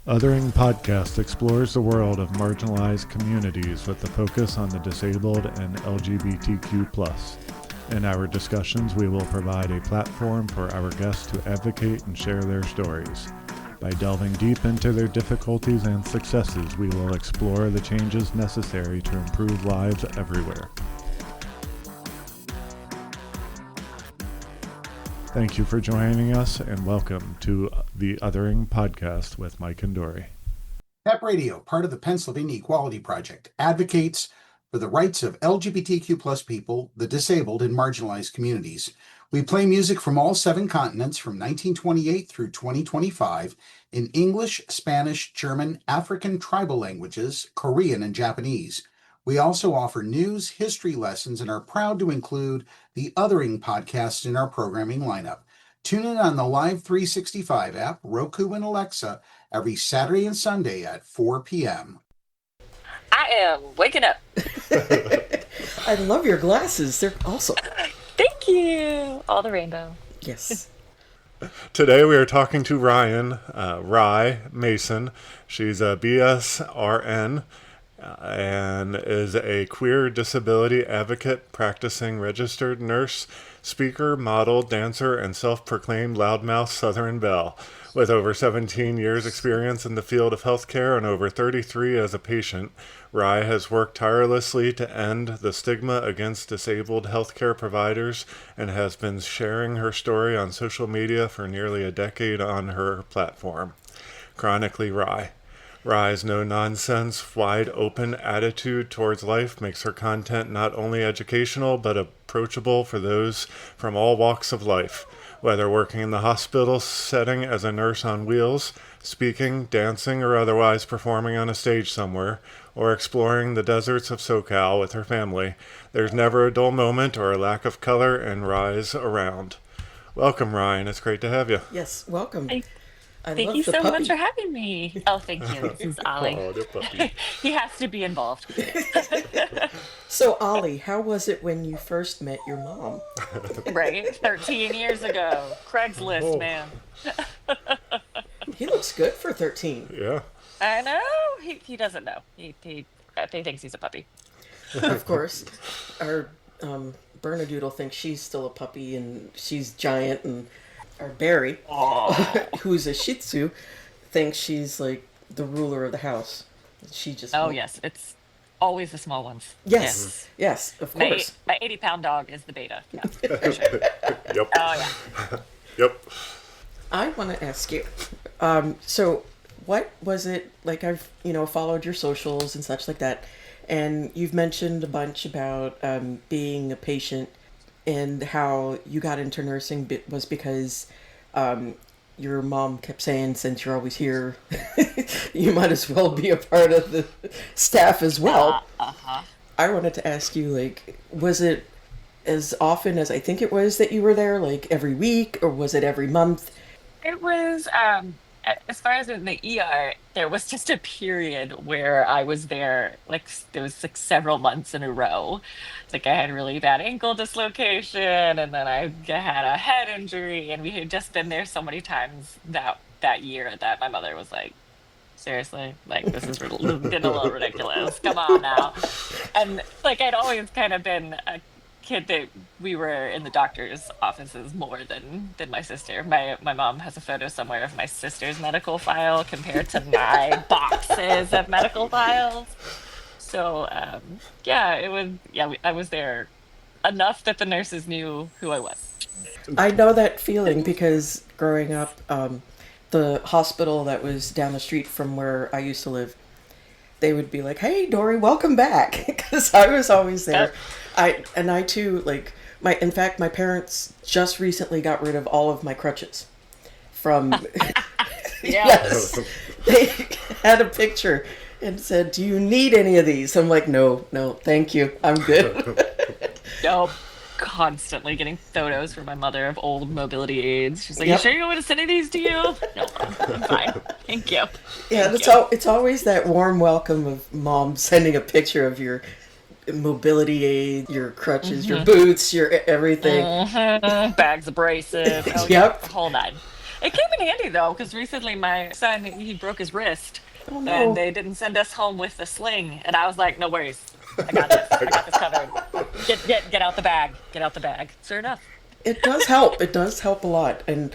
Othering Podcast explores the world of marginalized communities with a focus on the disabled and LGBTQ+. In our discussions, we will provide a platform for our guests to advocate and share their stories. By delving deep into their difficulties and successes, we will explore the changes necessary to improve lives everywhere. Thank you for joining us, and welcome to the Othering Podcast with Mike and Dory. PEP Radio, part of the Pennsylvania Equality Project, advocates for the rights of LGBTQ plus people, the disabled, and marginalized communities. We play music from all 7 continents from 1928 through 2025 in English, Spanish, German, African tribal languages, Korean, and Japanese. We also offer news, history lessons, and are proud to include the Othering Podcast in our programming lineup. Tune in on the Live 365 app, Roku, and Alexa every Saturday and Sunday at 4 p.m. I am waking up. I love your glasses. They're awesome. Thank you. All the rainbow. Yes. Today we are talking to Ryann, Rye Mason. She's a BSRN and is a queer disability advocate, practicing registered nurse, speaker, model, dancer, and self-proclaimed loudmouth Southern belle. With over 17 years experience in the field of healthcare and over 33 as a patient, Rye has worked tirelessly to end the stigma against disabled healthcare providers and has been sharing her story on social media for nearly a decade on her platform, Chronically Rye. Rye's no-nonsense, wide-open attitude towards life makes her content not only educational but approachable for those from all walks of life. Whether working in the hospital setting as a nurse on wheels, speaking, dancing, or otherwise performing on a stage somewhere, or exploring the deserts of SoCal with her family, there's never a dull moment or a lack of color and Rye's around. Welcome, Ryann. It's great to have you. Yes, welcome. Thank you so much for having me. Oh, thank you. This is Ollie. Oh, the puppy. He has to be involved. So, Ollie, how was it when you first met your mom? Right? 13 years ago. Craigslist, man. He looks good for 13. Yeah. I know. He doesn't know. He thinks he's a puppy. Of course. Our Bernedoodle thinks she's still a puppy and she's giant, and our Barry, who's a Shih Tzu, thinks she's like the ruler of the house. She just Yes, it's always the small ones. Yes, of course. My 80-pound dog is the beta. Yeah, for sure. Yep. Oh yeah. Yep. I want to ask you, so what was it like? I've followed your socials and such like that, and you've mentioned a bunch about being a patient and how you got into nursing was because your mom kept saying, since you're always here, you might as well be a part of the staff as well. I wanted to ask you, like, was it as often as I think it was that you were there, like every week, or was it every month? It was, as far as in the ER, there was just a period where I was there, like, there was like several months in a row. Like, I had really bad ankle dislocation, and then I had a head injury, and we had just been there so many times that year that my mother was like, seriously, like, this is getting a little ridiculous. Come on now. And like, I'd always kind of been a kid that we were in the doctor's offices more than my sister. My mom has a photo somewhere of my sister's medical file compared to my boxes of medical files. So I was there enough that the nurses knew who I was. I know that feeling because growing up, the hospital that was down the street from where I used to live, they would be like, "Hey, Dory, welcome back," because I was always there. I too, like, in fact, my parents just recently got rid of all of my crutches from, yes, they had a picture and said, "Do you need any of these?" I'm like, no, thank you. I'm good. Nope. Constantly getting photos from my mother of old mobility aids. She's like, "You sure you want me to send any of these to you?" No, I'm fine. Thank you. Yeah, it's always that warm welcome of mom sending a picture of your mobility aid, your crutches, your boots, your everything. Bags of braces. Oh, Yep. Whole nine. It came in handy though, because recently my son he broke his wrist, Oh and no. they didn't send us home with the sling, and I was like, no worries, I got this. I got this covered. Get out the bag. Get out the bag. Sure enough. It does help. It does help a lot. And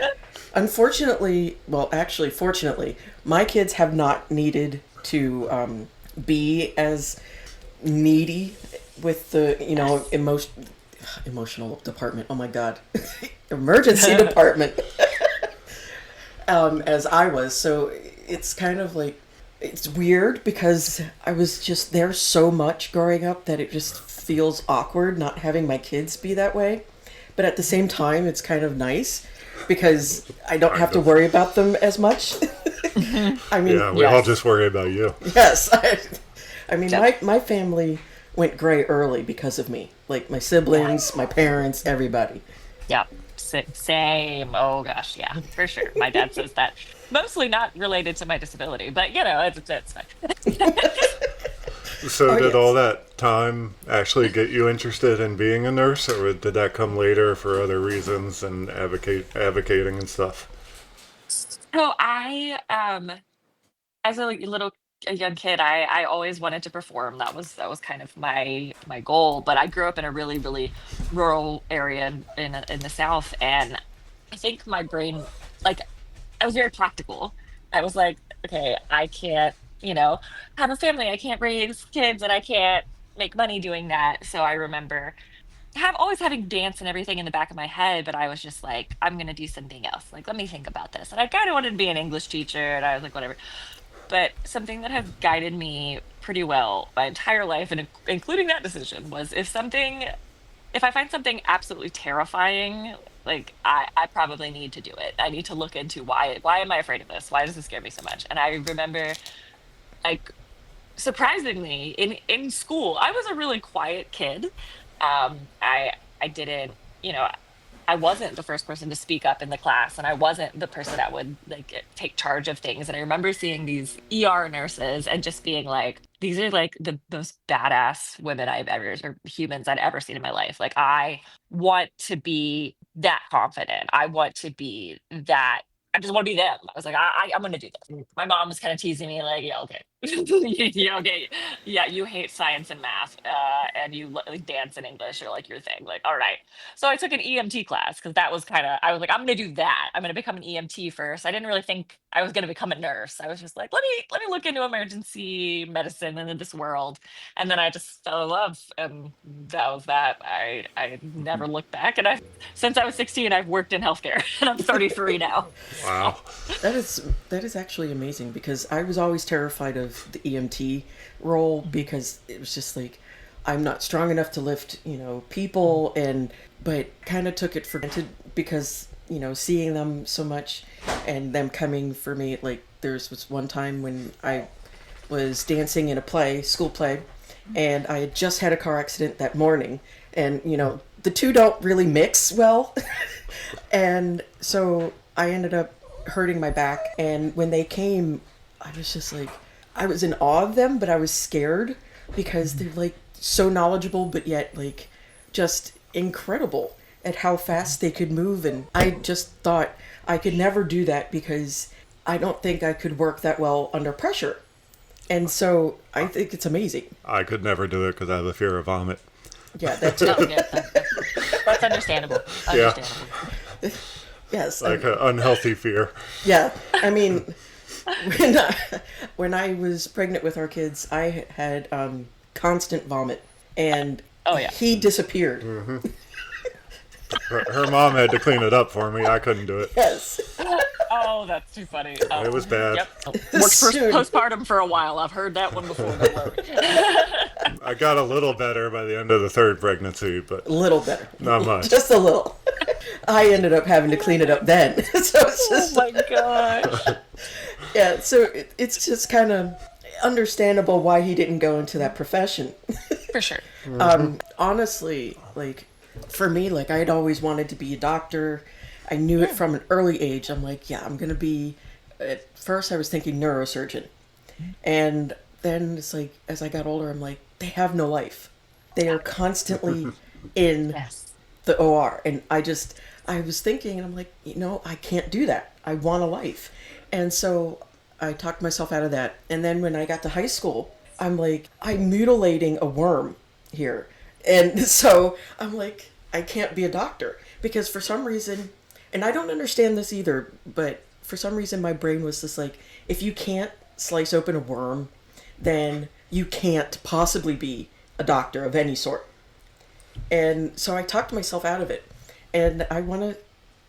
unfortunately, well, actually, fortunately, my kids have not needed to be as needy with the, Yes. emotional department. Oh my God. Emergency department as I was. So it's kind of like, it's weird because I was just there so much growing up that it just feels awkward not having my kids be that way. But at the same time, it's kind of nice because I don't have Kind to of. worry about them as much. I mean, Yeah, we all Yes. just worry about you. yes. I mean, Yep. my family went gray early because of me. Like my Yeah. siblings, my parents, everybody. Yeah. Same. Oh gosh. Yeah. For sure. My dad says that. Mostly not related to my disability, but it's fine. So Oh, did all yes. that time actually get you interested in being a nurse, or did that come later for other reasons and advocating and stuff? So as a young kid, I always wanted to perform. That was kind of my goal. But I grew up in a really really rural area in the South, and I think my brain, like, I was very practical. I was like, okay, I can't, have a family. I can't raise kids, and I can't make money doing that. So I remember have always having dance and everything in the back of my head, but I was just like, I'm gonna do something else. Like, let me think about this. And I kind of wanted to be an English teacher, and I was like, whatever. But something that has guided me pretty well my entire life, and including that decision, was if I find something absolutely terrifying, like I probably need to do it. I need to look into why am I afraid of this? Why does this scare me so much? And I remember, like, surprisingly, in school I was a really quiet kid. I didn't, you know I wasn't the first person to speak up in the class, and I wasn't the person that would, like, take charge of things. And I remember seeing these nurses and just being like, these are like the most badass women I've ever, or humans I'd ever seen in my life. Like, I want to be that confident. I want to be that. I just want to be them. I was like, I'm going to do this. My mom was kind of teasing me, like, yeah, okay. Yeah, okay. Yeah, you hate science and math, and you like dance and English are like your thing. Like, all right. So I took an EMT class because that was kind of, I was like, I'm going to do that. I'm going to become an EMT first. I didn't really think I was going to become a nurse. I was just like, let me look into emergency medicine and in this world. And then I just fell in love, and that was that. I never looked back, and I since I was 16, I've worked in healthcare, and I'm 33 now. So Wow. That is actually amazing because I was always terrified of the EMT role mhm, because it was just like I'm not strong enough to lift, people, and but kind of took it for granted because, seeing them so much and them coming for me. Like was one time when I was dancing in a play, school play, and I had just had a car accident that morning, and the two don't really mix well. And so I ended up hurting my back. And when they came, I was just like, I was in awe of them, but I was scared because they're like so knowledgeable, but yet like just incredible at how fast they could move. And I just thought I could never do that because I don't think I could work that well under pressure. And so I think it's amazing. I could never do it because I have a fear of vomit. Yeah, that no, too. yeah, that's understandable. Yeah, Understandable. Yes. like an unhealthy fear. Yeah. I mean, when I, when I was pregnant with our kids, I had constant vomit, and Oh yeah. he disappeared. Her mom had to clean it up for me. I couldn't do it. Yes. Oh, that's too funny. It was bad. Yep. Worked for Soon. postpartum for a while. I've heard that one before. Don't worry. I got a little better by the end of the third pregnancy, but A little better. not much. Just a little. I ended up having to clean it up then. So it's Oh just, my gosh. yeah, so it's just kind of understandable why he didn't go into that profession. For sure. Honestly, like, for me, like, I had always wanted to be a doctor. I knew it Yeah. from an early age. I'm like, yeah, I'm going to be, at first I was thinking neurosurgeon. And then it's like, as I got older, I'm like, they have no life. They are constantly in Yes. the OR. And I was thinking, and I'm like, I can't do that. I want a life. And so I talked myself out of that. And then when I got to high school, I'm like, I'm mutilating a worm here. And so I'm like, I can't be a doctor because for some reason, and I don't understand this either, but for some reason my brain was just like, if you can't slice open a worm, then you can't possibly be a doctor of any sort. And so I talked myself out of it. And I want to,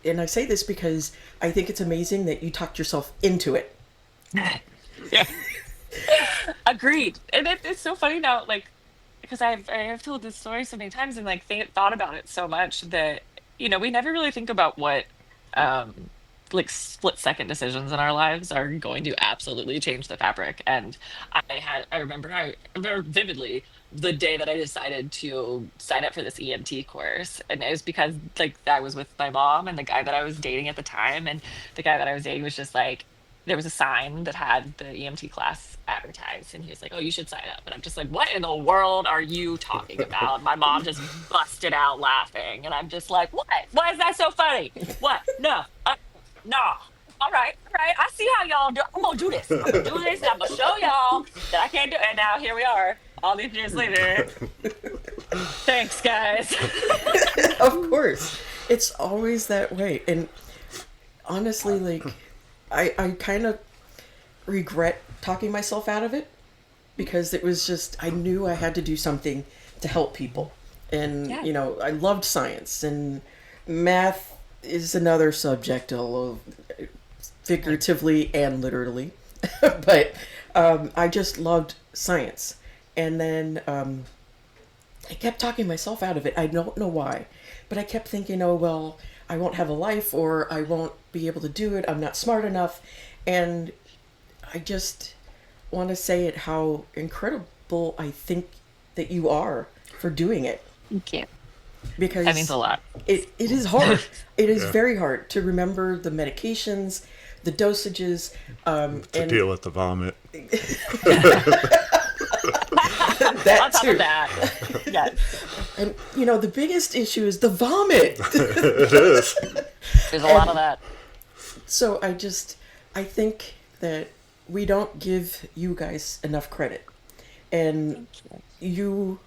and I say this because I think it's amazing that you talked yourself into it. Yeah. Agreed. And it's so funny now, like, because I've told this story so many times and like thought about it so much that we never really think about what um like split second decisions in our lives are going to absolutely change the fabric. And I remember vividly the day that I decided to sign up for this EMT course. And it was because like I was with my mom and the guy that I was dating at the time. And the guy that I was dating was just like, there was a sign that had the EMT class advertised, and he was like, "Oh, you should sign up." And I'm just like, "What in the world are you talking about?" My mom just busted out laughing, and I'm just like, "What? Why is that so funny? What? No, no. All right. I see how y'all do. I'm gonna do this. I'm gonna do this. And I'm gonna show y'all that I can't do it." And now here we are, all these years later. Thanks, guys. Of course. It's always that way. And honestly, like, I kind of regret talking myself out of it because it was just, I knew I had to do something to help people. And, Yeah. I loved science, and math is another subject, although figuratively and literally. But I just loved science. And then I kept talking myself out of it. I don't know why, but I kept thinking, oh, well, I won't have a life or I won't be able to do it. I'm not smart enough. And I just want to say it how incredible I think that you are for doing it. Thank you. Because That means a lot. it is hard. It is Yeah. very hard to remember the medications, the dosages, To and deal with the vomit. that On top too. of that, yes, And the biggest issue is the vomit. It is. there's a lot of that. So I think that we don't give you guys enough credit. And you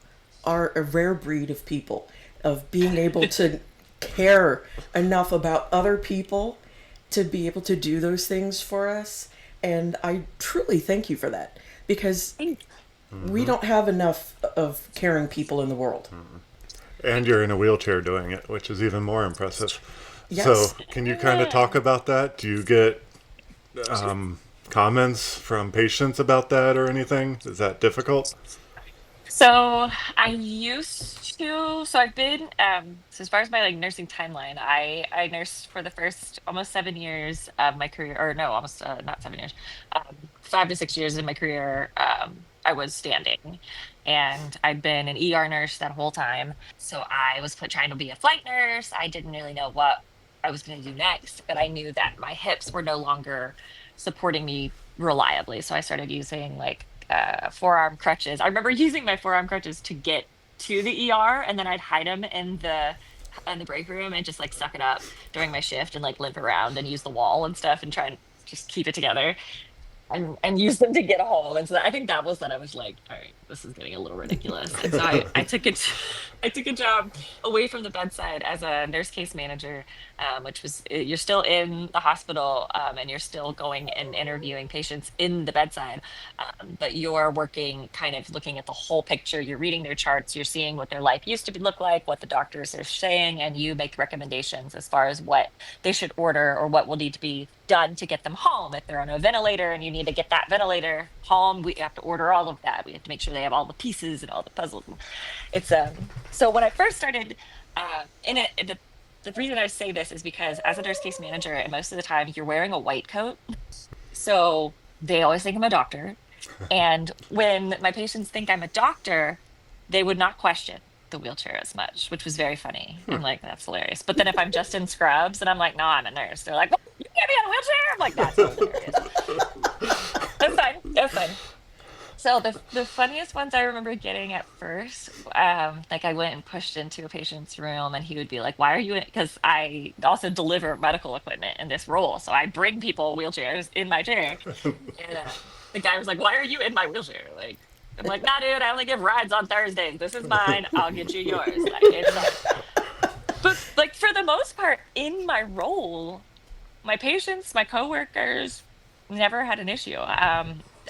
are a rare breed of people, of being able to care enough about other people to be able to do those things for us. And I truly thank you for that because Thank we don't have enough of caring people in the world. And you're in a wheelchair doing it, which is even more impressive. Yes. So, can you kind of talk about that? Do you get comments from patients about that or anything? Is that difficult? So I used to. So I've been. So as far as my like nursing timeline, I nursed for the first almost 7 years of my career, or no, almost not 7 years, 5 to 6 years in my career. I was standing, and I'd been an ER nurse that whole time. So I was trying to be a flight nurse. I didn't really know what I was going to do next, but I knew that my hips were no longer supporting me reliably. So I started using like forearm crutches. I remember using my forearm crutches to get to the ER, and then I'd hide them in the break room and just like suck it up during my shift and like limp around and use the wall and stuff and try and just keep it together and use them to get home. And so I think that was that I was like, all right, this is getting a little ridiculous. And so I took it, I took a job away from the bedside as a nurse case manager, which was you're still in the hospital and you're still going and interviewing patients in the bedside, but you're working kind of looking at the whole picture. You're reading their charts, you're seeing what their life used to look like, what the doctors are saying, and you make recommendations as far as what they should order or what will need to be done to get them home. If they're on a ventilator and you need to get that ventilator home, we have to order all of that. We have to make sure they have all the pieces and all the puzzles. It's so when I first started in it, the reason I say this is because as a nurse case manager, and most of the time you're wearing a white coat, so they always think I'm a doctor. And when my patients think I'm a doctor, they would not question the wheelchair as much, which was very funny. I'm like, that's hilarious. But then if I'm just in scrubs and I'm like, no, I'm a nurse, they're like, well, you can't be on a wheelchair. I'm like, that's hilarious. That's fine. That's fine. So the funniest ones I remember getting at first, like I went and pushed into a patient's room, and he would be like, "Why are you in?" Because I also deliver medical equipment in this role, so I bring people wheelchairs in my chair, and the guy was like, "Why are you in my wheelchair?" Like, I'm like, "Nah, dude, I only give rides on Thursdays. This is mine. I'll get you yours." Like, it's fine. But like for the most part, in my role, my patients, my coworkers never had an issue.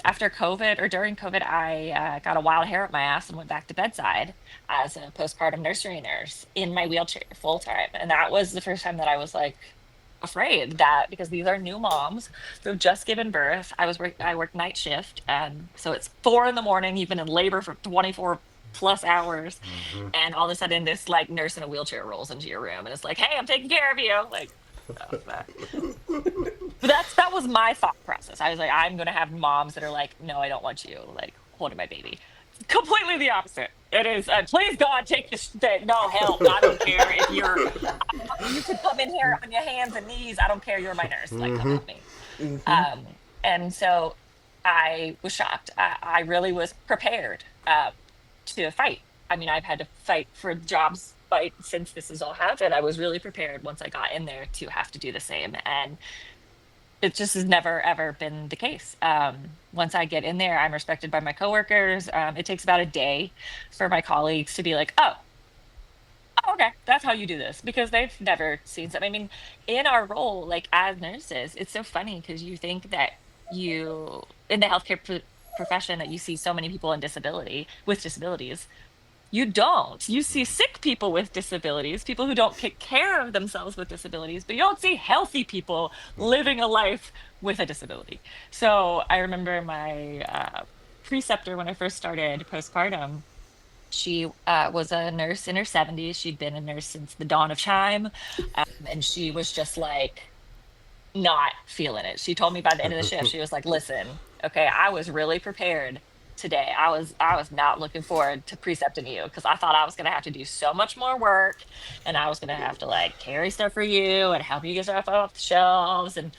After COVID or during COVID, I got a wild hair up my ass and went back to bedside as a postpartum nursery nurse in my wheelchair full time. And that was the first time that I was like afraid that because these are new moms who've just given birth. I work night shift, and so it's 4 in the morning. You've been in labor for 24 plus hours, Hmm. and all of a sudden this like nurse in a wheelchair rolls into your room and it's like, "Hey, I'm taking care of you." Like, that but that was my thought process. I was like, I'm gonna have moms that are like, "No, I don't want you like holding my baby." Completely the opposite. It is, please God, take this. No help. I don't care if you're. You could come in here on your hands and knees. I don't care. You're my nurse. Like, come Hmm. help me. Hmm. And so I was shocked. I really was prepared to fight. I mean, I've had to fight for jobs fight since this has all happened. I was really prepared once I got in there to have to do the same. And it just has never ever been the case. Once I get in there, I'm respected by my coworkers. It takes about a day for my colleagues to be like, "Oh, oh, okay, that's how you do this," because they've never seen something. I mean, in our role, like as nurses, it's so funny because you think that you in the healthcare profession that you see so many people in disability with disabilities. You don't. You see sick people with disabilities, people who don't take care of themselves with disabilities, but you don't see healthy people living a life with a disability. So I remember my preceptor when I first started postpartum. She was a nurse in her 70s. She'd been a nurse since the dawn of time. And she was just like, not feeling it. She told me by the end of the shift, she was like, "Listen, okay, I was really prepared today. I was not looking forward to precepting you because I thought I was gonna have to do so much more work, and I was gonna have to like carry stuff for you and help you get stuff off the shelves. And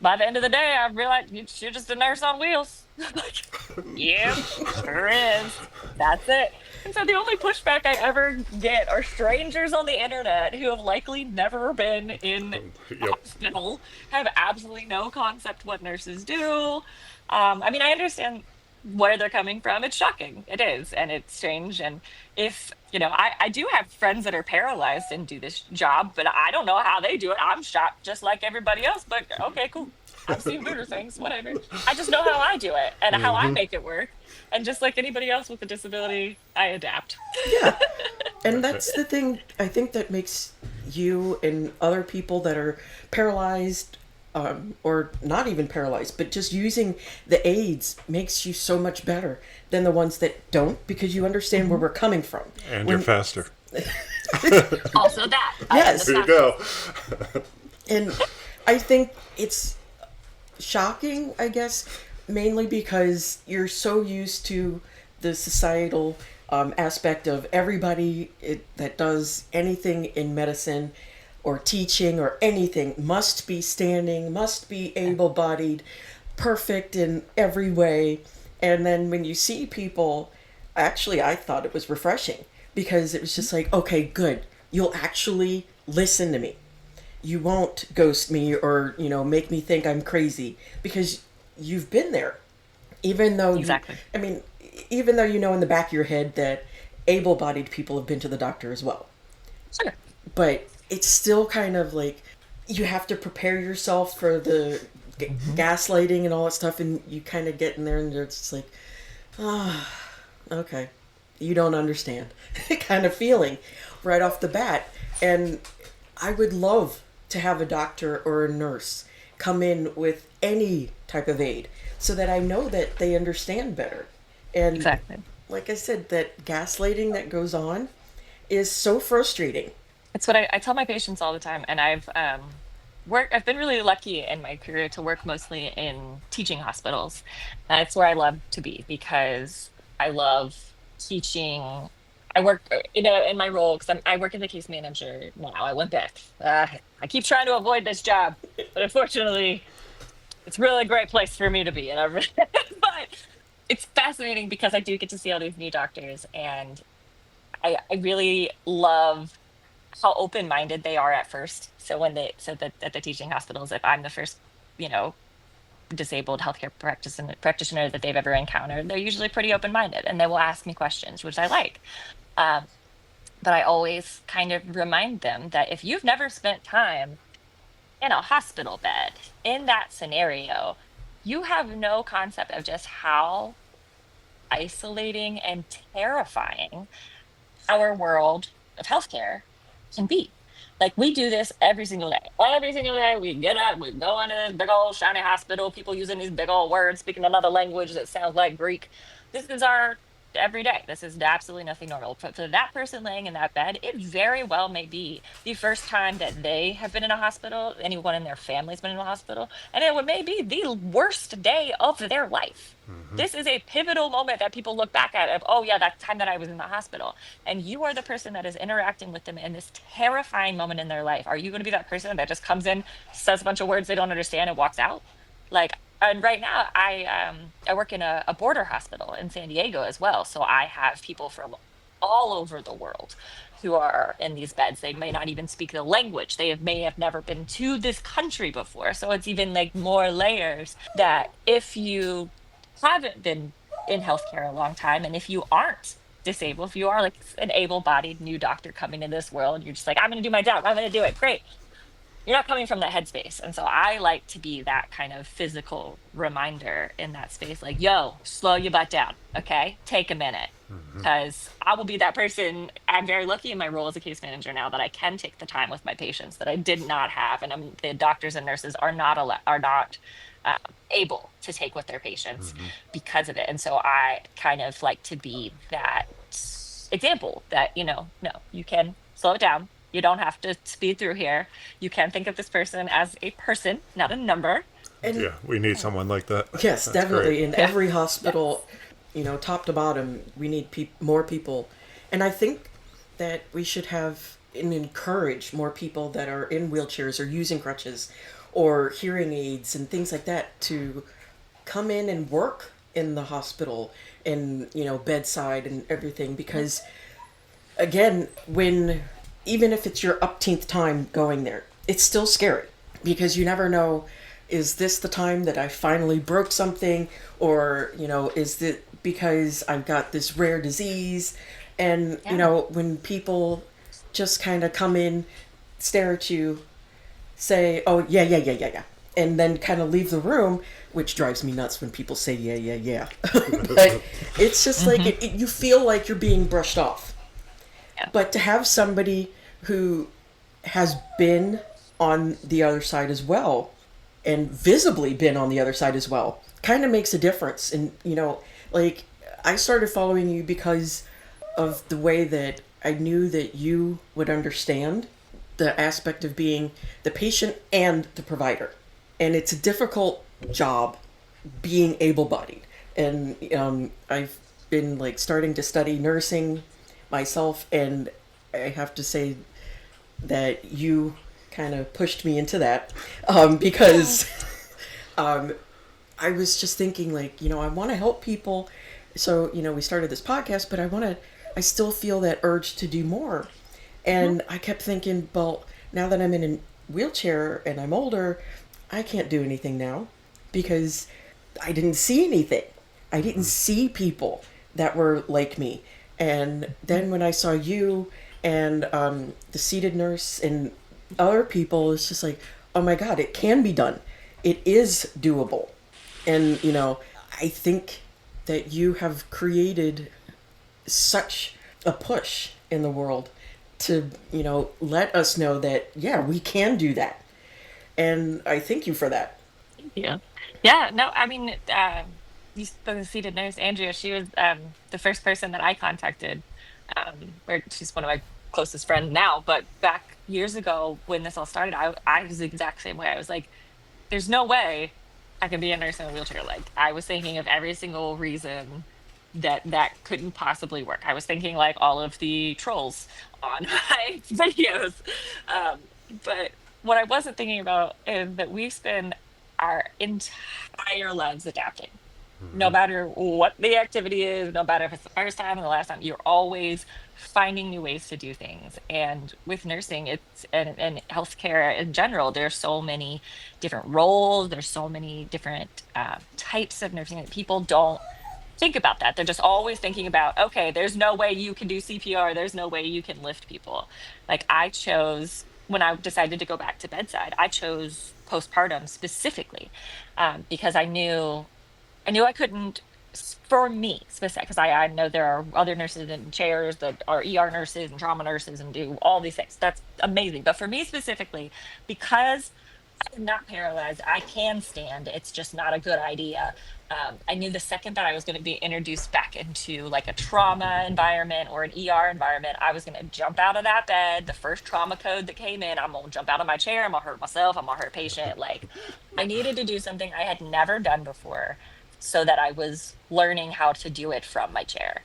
by the end of the day, I realized you're just a nurse on wheels." Like, yep, sure is. That's it. And so the only pushback I ever get are strangers on the internet who have likely never been in a Yep. hospital, have absolutely no concept what nurses do. I mean, I understand where they're coming from. It's shocking. It is, and it's strange. And if, I do have friends that are paralyzed and do this job, but I don't know how they do it. I'm shocked just like everybody else, but okay, cool. I've seen weirder things, whatever. I just know how I do it and how I Hmm. make it work. And just like anybody else with a disability, I adapt. Yeah. And that's the thing I think that makes you and other people that are paralyzed, or not even paralyzed, but just using the aids makes you so much better than the ones that don't because you understand where Mhm. we're coming from. And you're When faster. Also, that I am the yes, There you fastest. go. and I think it's shocking, I guess, mainly because you're so used to the societal aspect of everybody that does anything in medicine or teaching or anything must be standing, must be able bodied, perfect in every way. And then when you see people, actually, I thought it was refreshing because it was just like, okay, good. You'll actually listen to me. You won't ghost me or make me think I'm crazy because you've been there. Even though Exactly. I mean, even though in the back of your head that able-bodied people have been to the doctor as well, Sure. but it's still kind of like you have to prepare yourself for the Hmm. gaslighting and all that stuff, and you kind of get in there and it's just like, okay, you don't understand, kind of feeling right off the bat. And I would love to have a doctor or a nurse come in with any type of aid so that I know that they understand better. And Exactly. like I said, that gaslighting that goes on is so frustrating. It's what I tell my patients all the time. And I've been really lucky in my career to work mostly in teaching hospitals. That's where I love to be because I love teaching. I work, in my role because I work as a case manager now. I went back. I keep trying to avoid this job, but unfortunately, it's really a great place for me to be. And I really, but it's fascinating because I do get to see all these new doctors, and I really love how open-minded they are at first. So when they so that at the teaching hospitals, if I'm the first, you know, disabled healthcare practitioner that they've ever encountered, they're usually pretty open-minded and they will ask me questions, which I like. Um, but I always kind of remind them that if you've never spent time in a hospital bed in that scenario, you have no concept of just how isolating and terrifying our world of healthcare can be. Like we do this every single day. Every single day we get up, we go into this big old shiny hospital, people using these big old words, speaking another language that sounds like Greek. This is our every day. This is absolutely nothing normal. For that person laying in that bed, it very well may be the first time that they have been in a hospital, anyone in their family's been in a hospital, and it would may be the worst day of their life. This is a pivotal moment that people look back at of, oh yeah, that time that I was in the hospital. And you are the person that is interacting with them in this terrifying moment in their life. Are you going to be that person that just comes in, says a bunch of words they don't understand, and walks out? Like, and right now I work in a border hospital in San Diego as well. So I have people from all over the world who are in these beds. They may not even speak the language. May have never been to this country before. So it's even like more layers that if you haven't been in healthcare a long time, and if you aren't disabled, if you are like an able-bodied new doctor coming in this world, you're just like, I'm going to do my job, I'm going to do it, great. You're not coming from that headspace. And so I like to be that kind of physical reminder in that space, like, yo, slow your butt down. Okay. Take a minute. Because I will be that person. I'm very lucky in my role as a case manager now that I can take the time with my patients that I did not have. And the doctors and nurses are not uh, able to take with their patients because of it. And so I kind of like to be that example that, no, you can slow it down. You don't have to speed through here. You can think of this person as a person, not a number. And Yeah, we need someone like that. yes, That's definitely. great. In Yeah. every Yes. hospital, top to bottom, we need more people. And I think that we should have and encourage more people that are in wheelchairs or using crutches or hearing aids and things like that to come in and work in the hospital and, bedside and everything. Because, again, even if it's your upteenth time going there, it's still scary because you never know, is this the time that I finally broke something, or is it because I've got this rare disease? And Yeah. when people just kind of come in, stare at you, say, oh yeah, yeah, yeah, yeah, yeah, and then kind of leave the room, which drives me nuts when people say yeah, yeah, yeah. But it's just like you feel like you're being brushed off. Yeah. But to have somebody who has been on the other side as well, and visibly been on the other side as well, kind of makes a difference. And, like, I started following you because of the way that I knew that you would understand the aspect of being the patient and the provider. And it's a difficult job being able bodied. And I've been like starting to study nursing myself, and I have to say that you kind of pushed me into that because I was just thinking, like, I want to help people. So, we started this podcast, but I still feel that urge to do more. And I kept thinking, well, now that I'm in a wheelchair and I'm older, I can't do anything now because I didn't see anything. I didn't see people that were like me. And then when I saw you and the seated nurse and other people, it's just like, oh my God, it can be done. It is doable. And, I think that you have created such a push in the world to, let us know that, yeah, we can do that. And I thank you for that. Yeah. Yeah. No, I mean, you spoke of seated nurse, Andrea. She was the first person that I contacted. Where she's one of my closest friends now, but back years ago when this all started, I was the exact same way. I was like, there's no way I can be a nurse in a wheelchair. Like I was thinking of every single reason that couldn't possibly work. I was thinking like all of the trolls on my videos. But what I wasn't thinking about is that we spend our entire lives adapting. No matter what the activity is, no matter if it's the first time or the last time, you're always finding new ways to do things. And with nursing, and healthcare in general, there's so many different roles, there's so many different types of nursing that people don't think about that. They're just always thinking about, okay, there's no way you can do CPR, there's no way you can lift people. Like I chose, when I decided to go back to bedside, I chose postpartum specifically, because I knew I couldn't, for me specific, because I know there are other nurses in chairs that are ER nurses and trauma nurses and do all these things. That's amazing. But for me specifically, because I'm not paralyzed, I can stand. It's just not a good idea. I knew the second that I was going to be introduced back into like a trauma environment or an ER environment, I was going to jump out of that bed. The first trauma code that came in, I'm going to jump out of my chair. I'm going to hurt myself. I'm going to hurt a patient. Like I needed to do something I had never done before so that I was learning how to do it from my chair.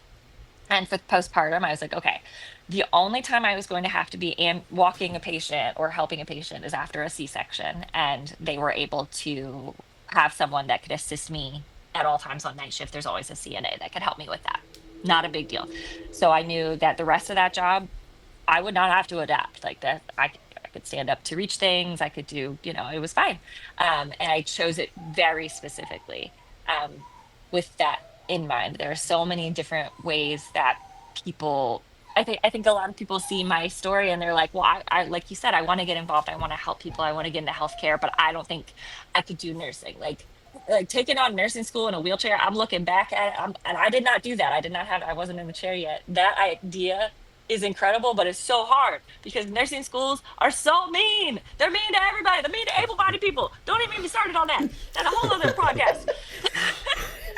And for postpartum, I was like, okay, the only time I was going to have to be walking a patient or helping a patient is after a C-section. And they were able to have someone that could assist me at all times on night shift. There's always a CNA that could help me with that. Not a big deal. So I knew that the rest of that job, I would not have to adapt like that. I could stand up to reach things. I could do, it was fine. And I chose it very specifically, um, with that in mind. There are so many different ways that people, I think a lot of people see my story and they're like, well, I like you said, I want to get involved. I want to help people. I want to get into healthcare, but I don't think I could do nursing. Like taking on nursing school in a wheelchair, I'm looking back at it, and I did not do that. I wasn't in the chair yet. That idea is incredible, but it's so hard because nursing schools are so mean. They're mean to everybody. They're mean to able-bodied people. Don't even get me started on that. That's a whole other podcast.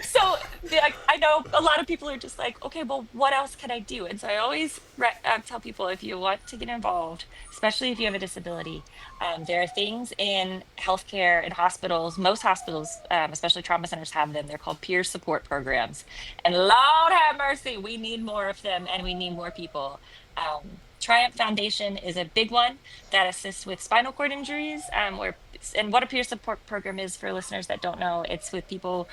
So like, I know a lot of people are just like, okay, well, what else can I do? And so I always tell people, if you want to get involved, especially if you have a disability, there are things in healthcare and hospitals. Most hospitals, especially trauma centers, have them. They're called peer support programs. And Lord have mercy, we need more of them and we need more people. Triumph Foundation is a big one that assists with spinal cord injuries. And what a peer support program is, for listeners that don't know, it's with people,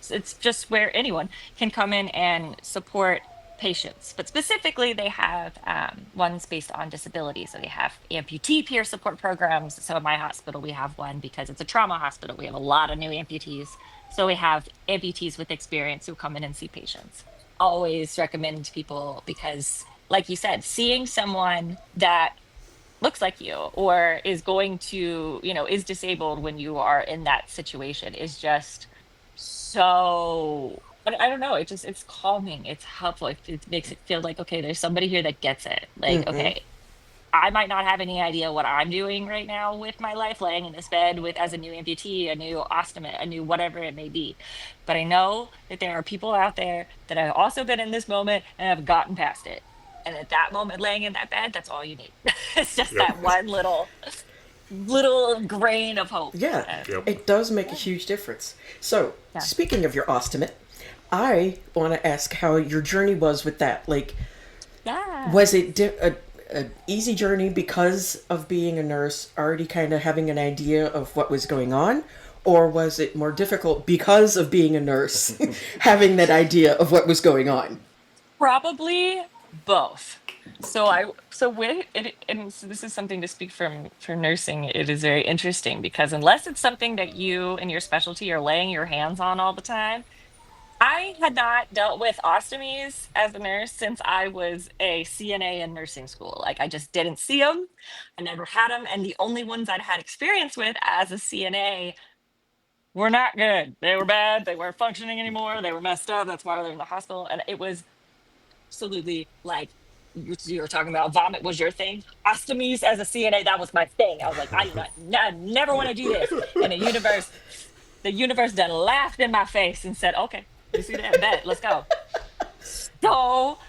it's just where anyone can come in and support patients. But specifically, they have ones based on disability. So they have amputee peer support programs. So in my hospital, we have one because it's a trauma hospital. We have a lot of new amputees. So we have amputees with experience who come in and see patients. Always recommend to people because, like you said, seeing someone that looks like you or is going to, is disabled when you are in that situation is just so, I don't know, it's calming, it's helpful. It makes it feel like, okay, there's somebody here that gets it. Like, Mm-hmm. okay, I might not have any idea what I'm doing right now with my life, laying in this bed with as a new amputee, a new ostomate, a new whatever it may be. But I know that there are people out there that have also been in this moment and have gotten past it. And at that moment, laying in that bed, that's all you need. It's just Yep. that one little grain of hope. Yeah, And Yep. it does make a yeah, huge difference. So, yeah. speaking of your ostomate, I want to ask how your journey was with that. Like, Yeah. was it a easy journey because of being a nurse, already kind of having an idea of what was going on? Or was it more difficult because of being a nurse, having that idea of what was going on? Probably both. So with it, and so this is something to speak from for nursing. It is very interesting because unless it's something that you and your specialty are laying your hands on all the time, I had not dealt with ostomies as a nurse since I was a CNA in nursing school. Like I just didn't see them. I never had them, and the only ones I'd had experience with as a CNA were not good. They were bad. They weren't functioning anymore. They were messed up. That's why they're in the hospital, and it was absolutely like you were talking about vomit was your thing. Ostomies as a CNA, that was my thing. I was like, I never want to do this. And the universe done laughed in my face and said, okay, you see that? Bet, let's go. So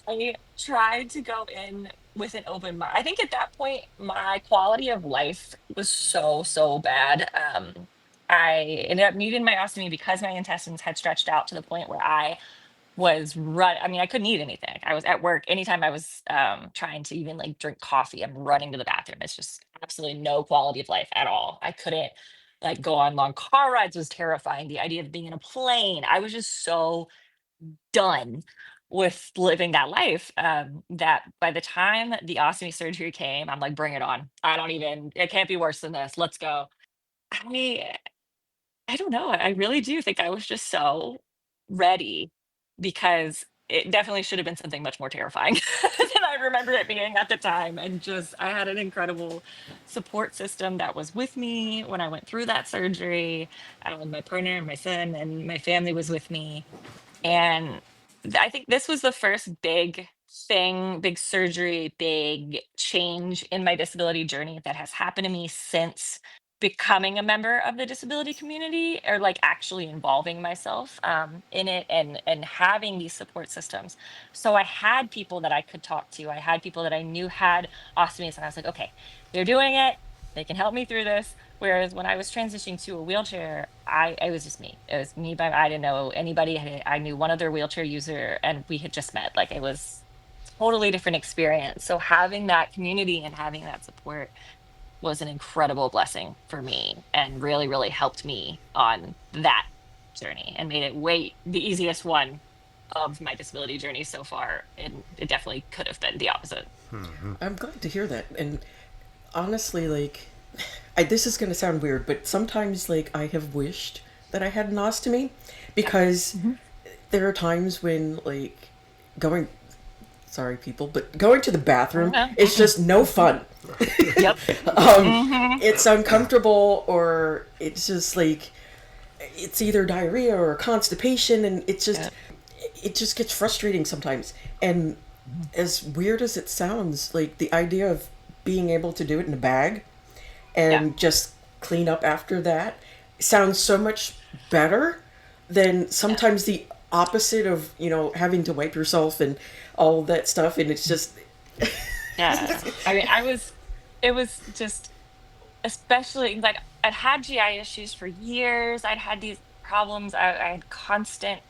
I tried to go in with an open mind. I think at that point, my quality of life was so, so bad. I ended up needing my ostomy because my intestines had stretched out to the point where I mean, I couldn't eat anything. I was at work. Anytime I was trying to even like drink coffee, I'm running to the bathroom. It's just absolutely no quality of life at all. I couldn't like go on long car rides was terrifying. The idea of being in a plane, I was just so done with living that life, that by the time the ostomy surgery came, I'm like, bring it on. I don't even, it can't be worse than this. Let's go. I I don't know. I really do think I was just so ready, because it definitely should have been something much more terrifying than I remember it being at the time. And just, I had an incredible support system that was with me when I went through that surgery. My partner, my son, and my family was with me. And I think this was the first big thing, big surgery, big change in my disability journey that has happened to me since becoming a member of the disability community, or like actually involving myself in it, and having these support systems. So I had people that I could talk to. I had people that I knew had ostomies, and I was like, okay, they're doing it. They can help me through this. Whereas when I was transitioning to a wheelchair, it was just me. It was me by, I didn't know anybody. I knew one other wheelchair user, and we had just met. Like, it was totally different experience. So having that community and having that support was an incredible blessing for me, and really, really helped me on that journey, and made it way the easiest one of my disability journey so far. And it definitely could have been the opposite. I'm glad to hear that. And honestly, like, this is going to sound weird, but sometimes, like, I have wished that I had an ostomy, because Mhm. there are times when, like, going, sorry, people, but going to the Oh, bathroom no. is just no fun. Yep. um, Hmm. it's uncomfortable, or it's just like, it's either diarrhea or constipation, and Yeah. it just gets frustrating sometimes. And as weird as it sounds, like, the idea of being able to do it in a bag Yeah. and just clean up after that sounds so much better than Yeah. sometimes the opposite of, having to wipe yourself and all that stuff. And it's just, Yeah. I mean, it was just, especially like, I'd had GI issues for years. I'd had these problems. I had constant,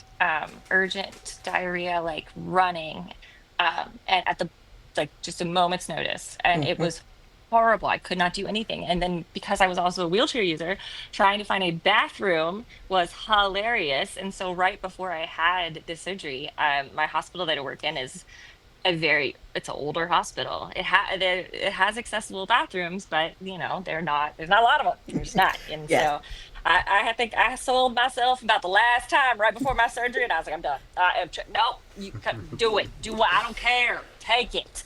urgent diarrhea, like running, and at the, like, just a moment's notice. And it was horrible. I could not do anything. And then, because I was also a wheelchair user, trying to find a bathroom was hilarious. And so right before I had this surgery, my hospital that I work in is it's an older hospital. It has accessible bathrooms, but there's not a lot of them. There's not. And yeah. so I think I sold myself about the last time right before my surgery, and I was like, I'm done. I am no, do it. Do what? I don't care. Take it.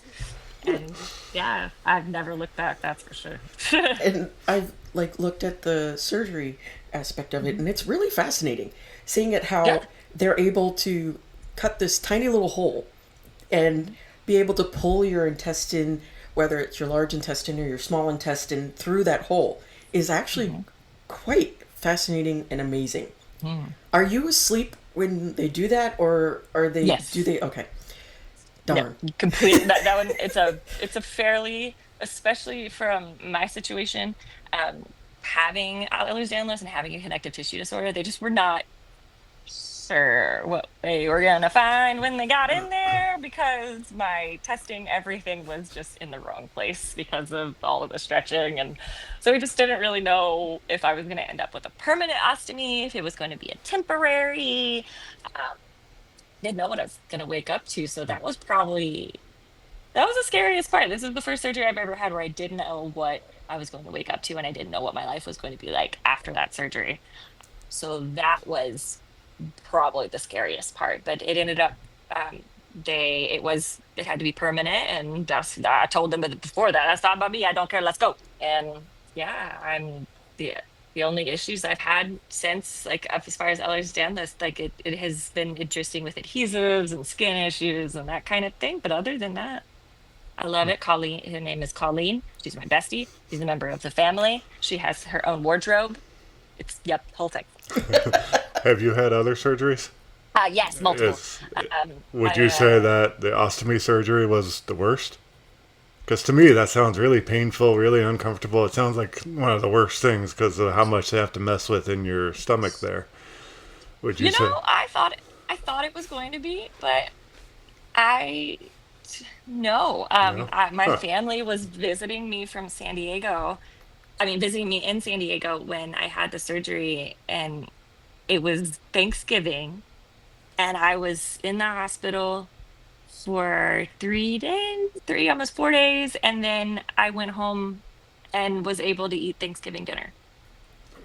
And yeah, I've never looked back. That's for sure. And I've, like, looked at the surgery aspect of it, Mhm. and it's really fascinating seeing it Yeah. how they're able to cut this tiny little hole and be able to pull your intestine, whether it's your large intestine or your small intestine, through that hole is actually Mhm. quite fascinating and amazing. Mm. Are you asleep when they do that, or do Yes. they? Okay, No, darn. complete that one. It's a fairly, especially from my situation, um, having Ehlers-Danlos and having a connective tissue disorder. They just were not sure what they were gonna find when they got in there, because my testing, everything was just in the wrong place because of all of the stretching. And so we just didn't really know if I was gonna end up with a permanent ostomy, if it was going to be a temporary. Um, didn't know what I was gonna wake up to. So that was the scariest part. This is the first surgery I've ever had where I didn't know what I was going to wake up to, and I didn't know what my life was going to be like after that surgery. So that was probably the scariest part. But it ended up, it had to be permanent, and I told them before that, that's not about me. I don't care. Let's go. And yeah, the the only issues I've had since, like, as far as Ehlers-Danlos, like, it has been interesting with adhesives and skin issues and that kind of thing. But other than that, I love it. Colleen, her name is Colleen. She's my bestie. She's a member of the family. She has her own wardrobe. Yep, whole thing. Have you had other surgeries? Yes, multiple. Is would you say I that the ostomy surgery was the worst? Because to me, that sounds really painful, really uncomfortable. It sounds like one of the worst things because of how much they have to mess with in your stomach there. Would you you say? know, I thought it was going to be, but I no. No. My Huh. family was visiting me from San Diego, I mean, visiting me in San Diego when I had the surgery, and it was Thanksgiving, and I was in the hospital for 3 days, almost 4 days, and then I went home and was able to eat Thanksgiving dinner.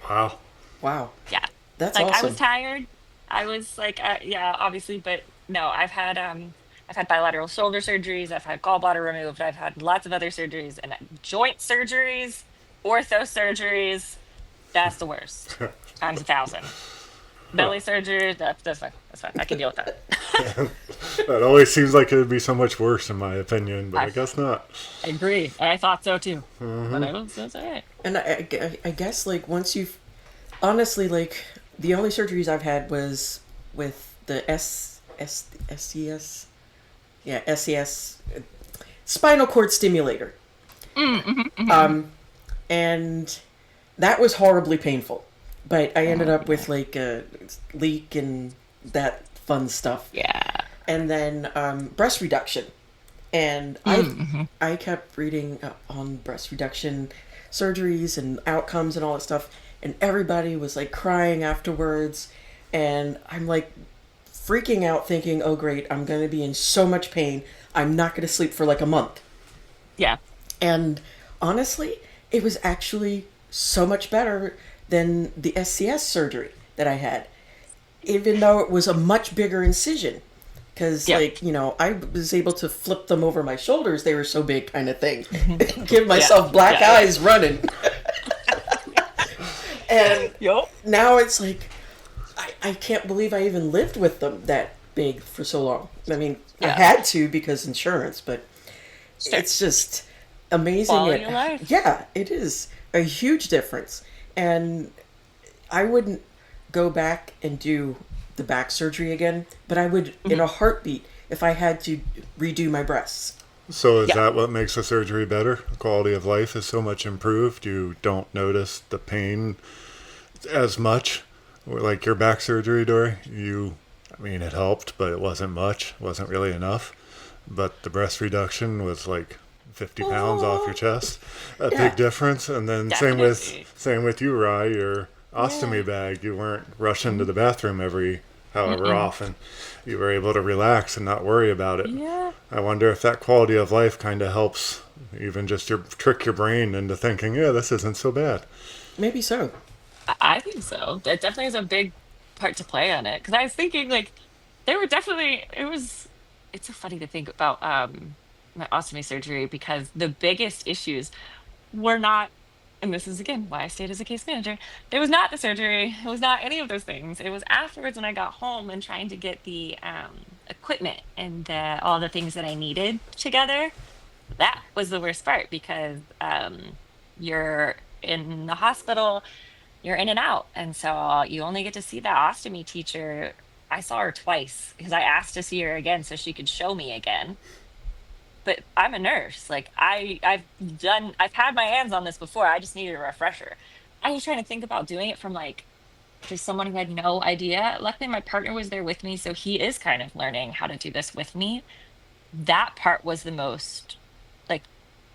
Wow. Wow, Yeah. that's Like I was awesome. tired. I was like, yeah, obviously, but no, I've had bilateral shoulder surgeries, I've had gallbladder removed, I've had lots of other surgeries and joint surgeries, ortho surgeries. That's the worst. Times 1,000. Huh. Belly surgery, that's fine. That's fine. I can deal with that. That always seems like it would be so much worse, in my opinion, but I, I guess not. I agree. I thought so too. But that's all right. And I guess like once you've honestly like the only surgeries I've had was with the SCS, yeah, SCS spinal cord stimulator, and that was horribly painful. But I ended up with like a leak and that fun stuff, Yeah. and then breast reduction. And I kept reading on breast reduction surgeries and outcomes and all that stuff, and everybody was like crying afterwards, and I'm like freaking out, thinking, "Oh great, I'm going to be in so much pain. I'm not going to sleep for like a month." Yeah. And honestly, it was actually so much better than the SCS surgery that I had, even though it was a much bigger incision. Because, Yeah. like, I was able to flip them over my shoulders. They were so big, kind of thing. Give Yeah. myself black Yeah. eyes running. And Yup. now it's like, I can't believe I even lived with them that big for so long. I mean, I Yeah. had to because insurance, but Sure. it's just amazing. Quality of life. Yeah, it is a huge difference. And I wouldn't go back and do the back surgery again, but I would in a heartbeat if I had to redo my breasts. So is Yeah. that what makes the surgery better? Quality of life is so much improved. You don't notice the pain as much. Or like your back surgery, Dory, I mean, it helped, but it wasn't much. It wasn't really enough. But the breast reduction was like 50 pounds off your Oh, chest. A yeah, big difference. And then Definitely. same with you, Rye, your yeah. ostomy bag. You weren't rushing to the bathroom every however often. You were able to relax and not worry about it. Yeah. I wonder if that quality of life kind of helps even just trick your brain into thinking, yeah, this isn't so bad. Maybe so. I think so. That definitely is a big part to play on it. Because I was thinking, like, there were definitely, it's so funny to think about my ostomy surgery because the biggest issues were not, and this is again why I stayed as a case manager. It was not the surgery. It was not any of those things. It was afterwards when I got home and trying to get the equipment and all the things that I needed together. That was the worst part because you're in the hospital, you're in and out. And so you only get to see that ostomy teacher. I saw her twice because I asked to see her again so she could show me again. But I'm a nurse. Like I've had my hands on this before. I just needed a refresher. I was trying to think about doing it from like just someone who had no idea. Luckily, my partner was there with me, so he is kind of learning how to do this with me. That part was the most like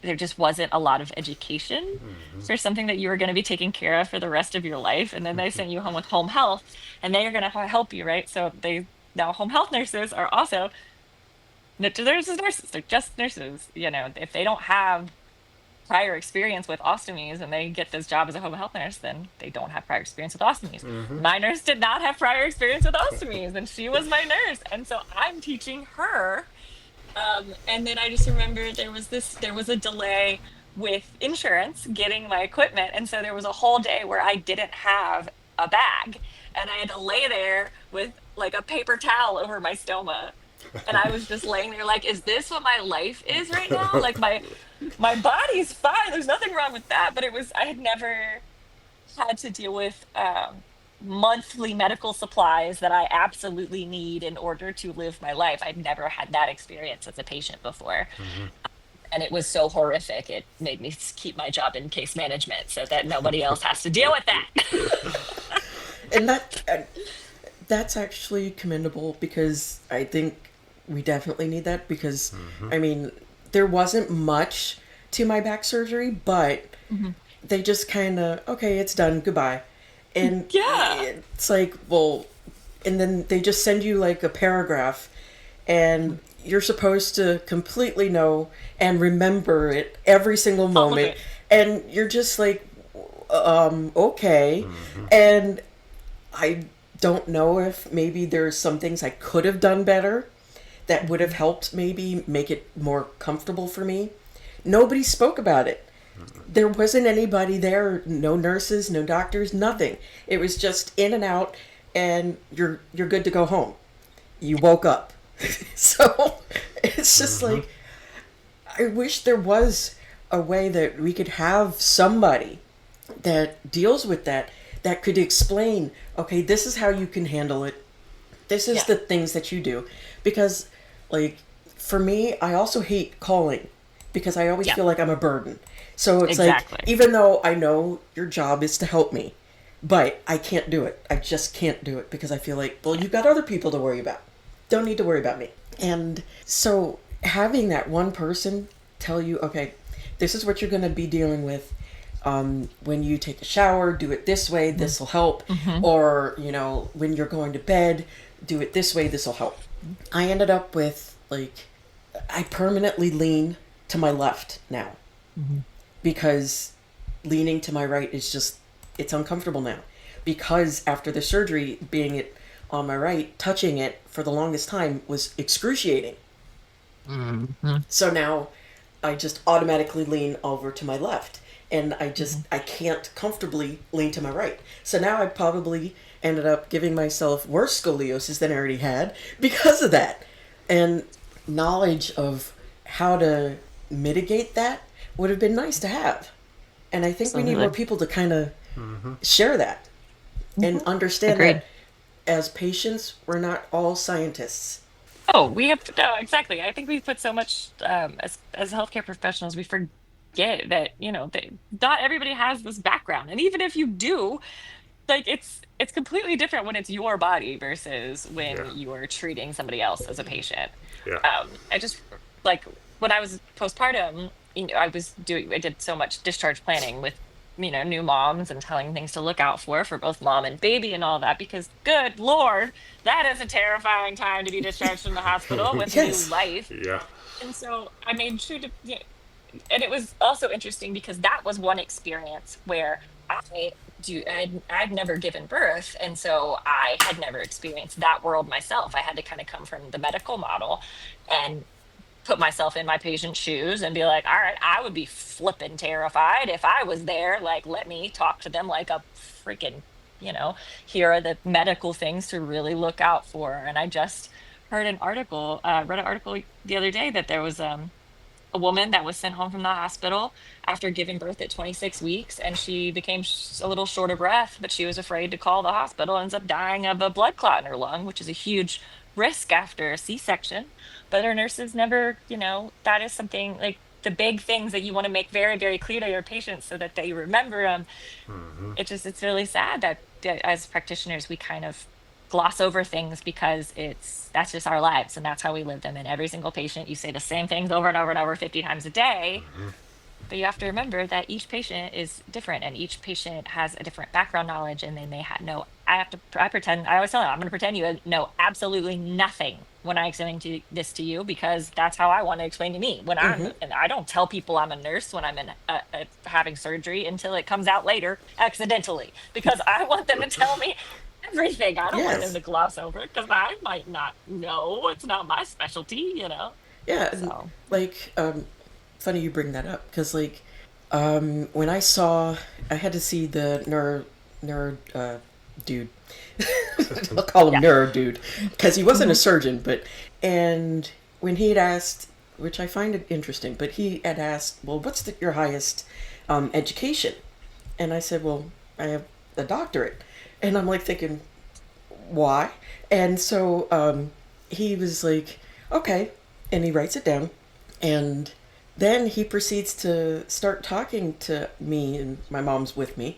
there just wasn't a lot of education for something that you were going to be taking care of for the rest of your life. And then they send you home with home health and they are going to help you, right? So they now home health nurses are also nurses. They're just nurses. If they don't have prior experience with ostomies and they get this job as a home health nurse, then they don't have prior experience with ostomies. My nurse did not have prior experience with ostomies and she was my nurse. And so I'm teaching her and then I just remember there was a delay with insurance getting my equipment. And so there was a whole day where I didn't have a bag and I had to lay there with like a paper towel over my stoma. And I was just laying there like, is this what my life is right now? Like my body's fine. There's nothing wrong with that. But I had never had to deal with monthly medical supplies that I absolutely need in order to live my life. I'd never had that experience as a patient before. And it was so horrific. It made me keep my job in case management so that nobody else has to deal with that. And that's actually commendable because I think we definitely need that because I mean there wasn't much to my back surgery, but they just kind of, okay, it's done, goodbye. And Yeah. it's like, well, and then they just send you like a paragraph, and you're supposed to completely know and remember it every single All of moment. it. And you're just like, okay. And I don't know if maybe there's some things I could have done better that would have helped maybe make it more comfortable for me. Nobody spoke about it. There wasn't anybody there, no nurses, no doctors, nothing. It was just in and out, and you're good to go home. You woke up. So it's just like, I wish there was a way that we could have somebody that deals with that, that could explain, okay, this is how you can handle it. This is Yeah. the things that you do. Because, like, for me, I also hate calling because I always Yeah. feel like I'm a burden. So it's Exactly. like, even though I know your job is to help me, but I can't do it. I just can't do it because I feel like, well, you've got other people to worry about. Don't need to worry about me. And so having that one person tell you, okay, this is what you're going to be dealing with. When you take a shower, do it this way, this will help. Or, you know, when you're going to bed, do it this way, this will help. I ended up with, like, I permanently lean to my left now because leaning to my right is just, it's uncomfortable now. Because after the surgery, being it on my right, touching it for the longest time was excruciating. So now I just automatically lean over to my left. And I can't comfortably lean to my right. So now I probably ended up giving myself worse scoliosis than I already had because of that. And knowledge of how to mitigate that would have been nice to have. And I think we need more people to kind of share that and understand Agreed. that as patients, we're not all scientists. Oh, we have no, exactly. I think we put so much as healthcare professionals, we forget that, that not everybody has this background. And even if you do, like it's completely different when it's your body versus when Yeah. you are treating somebody else as a patient. Yeah. I just like when I was postpartum, I did so much discharge planning with new moms and telling things to look out for both mom and baby and all that, because good Lord, that is a terrifying time to be discharged from the hospital with new Yes. life. Yeah. And so I made sure to, yeah, and it was also interesting because that was one experience where I'd never given birth, and so I had never experienced that world myself. I had to kind of come from the medical model and put myself in my patient's shoes and be like, all right, I would be flipping terrified if I was there. Like, let me talk to them like a freaking, here are the medical things to really look out for. And I just read an article the other day that there was a woman that was sent home from the hospital after giving birth at 26 weeks, and she became a little short of breath, but she was afraid to call the hospital, ends up dying of a blood clot in her lung, which is a huge risk after a C-section. But her nurses never, that is something like the big things that you want to make very, very clear to your patients so that they remember them. It's really sad that as practitioners, we kind of gloss over things because that's just our lives and that's how we live them. And every single patient, you say the same things over and over and over 50 times a day. But you have to remember that each patient is different and each patient has a different background knowledge, and they may I always tell them, I'm going to pretend you know absolutely nothing when I explain this to you, because that's how I want to explain to me and I don't tell people I'm a nurse when I'm in having surgery until it comes out later accidentally, because I want them to tell me everything. I don't want them Yes. to gloss over it because I might not know. It's not my specialty. Yeah, and So like, funny you bring that up because, like, when I had to see the neuro dude. I'll call him yeah. neuro dude because he wasn't a surgeon, and when he had asked, which I find it interesting, but he had asked, well, what's your highest education? And I said, well, I have a doctorate, and I'm like thinking, why? And so he was like, okay, and he writes it down, and then he proceeds to start talking to me, and my mom's with me,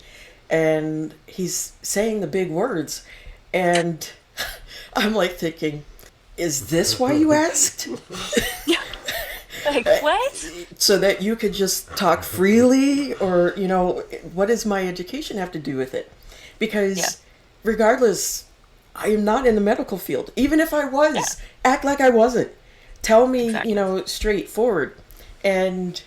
and he's saying the big words, and I'm like thinking, is this why you asked? Yeah. Like, what? so that you could just talk freely, or what does my education have to do with it? Yeah, Because regardless, I am not in the medical field. Even if I yeah, was, act like I wasn't. Tell me, exactly. straightforward. And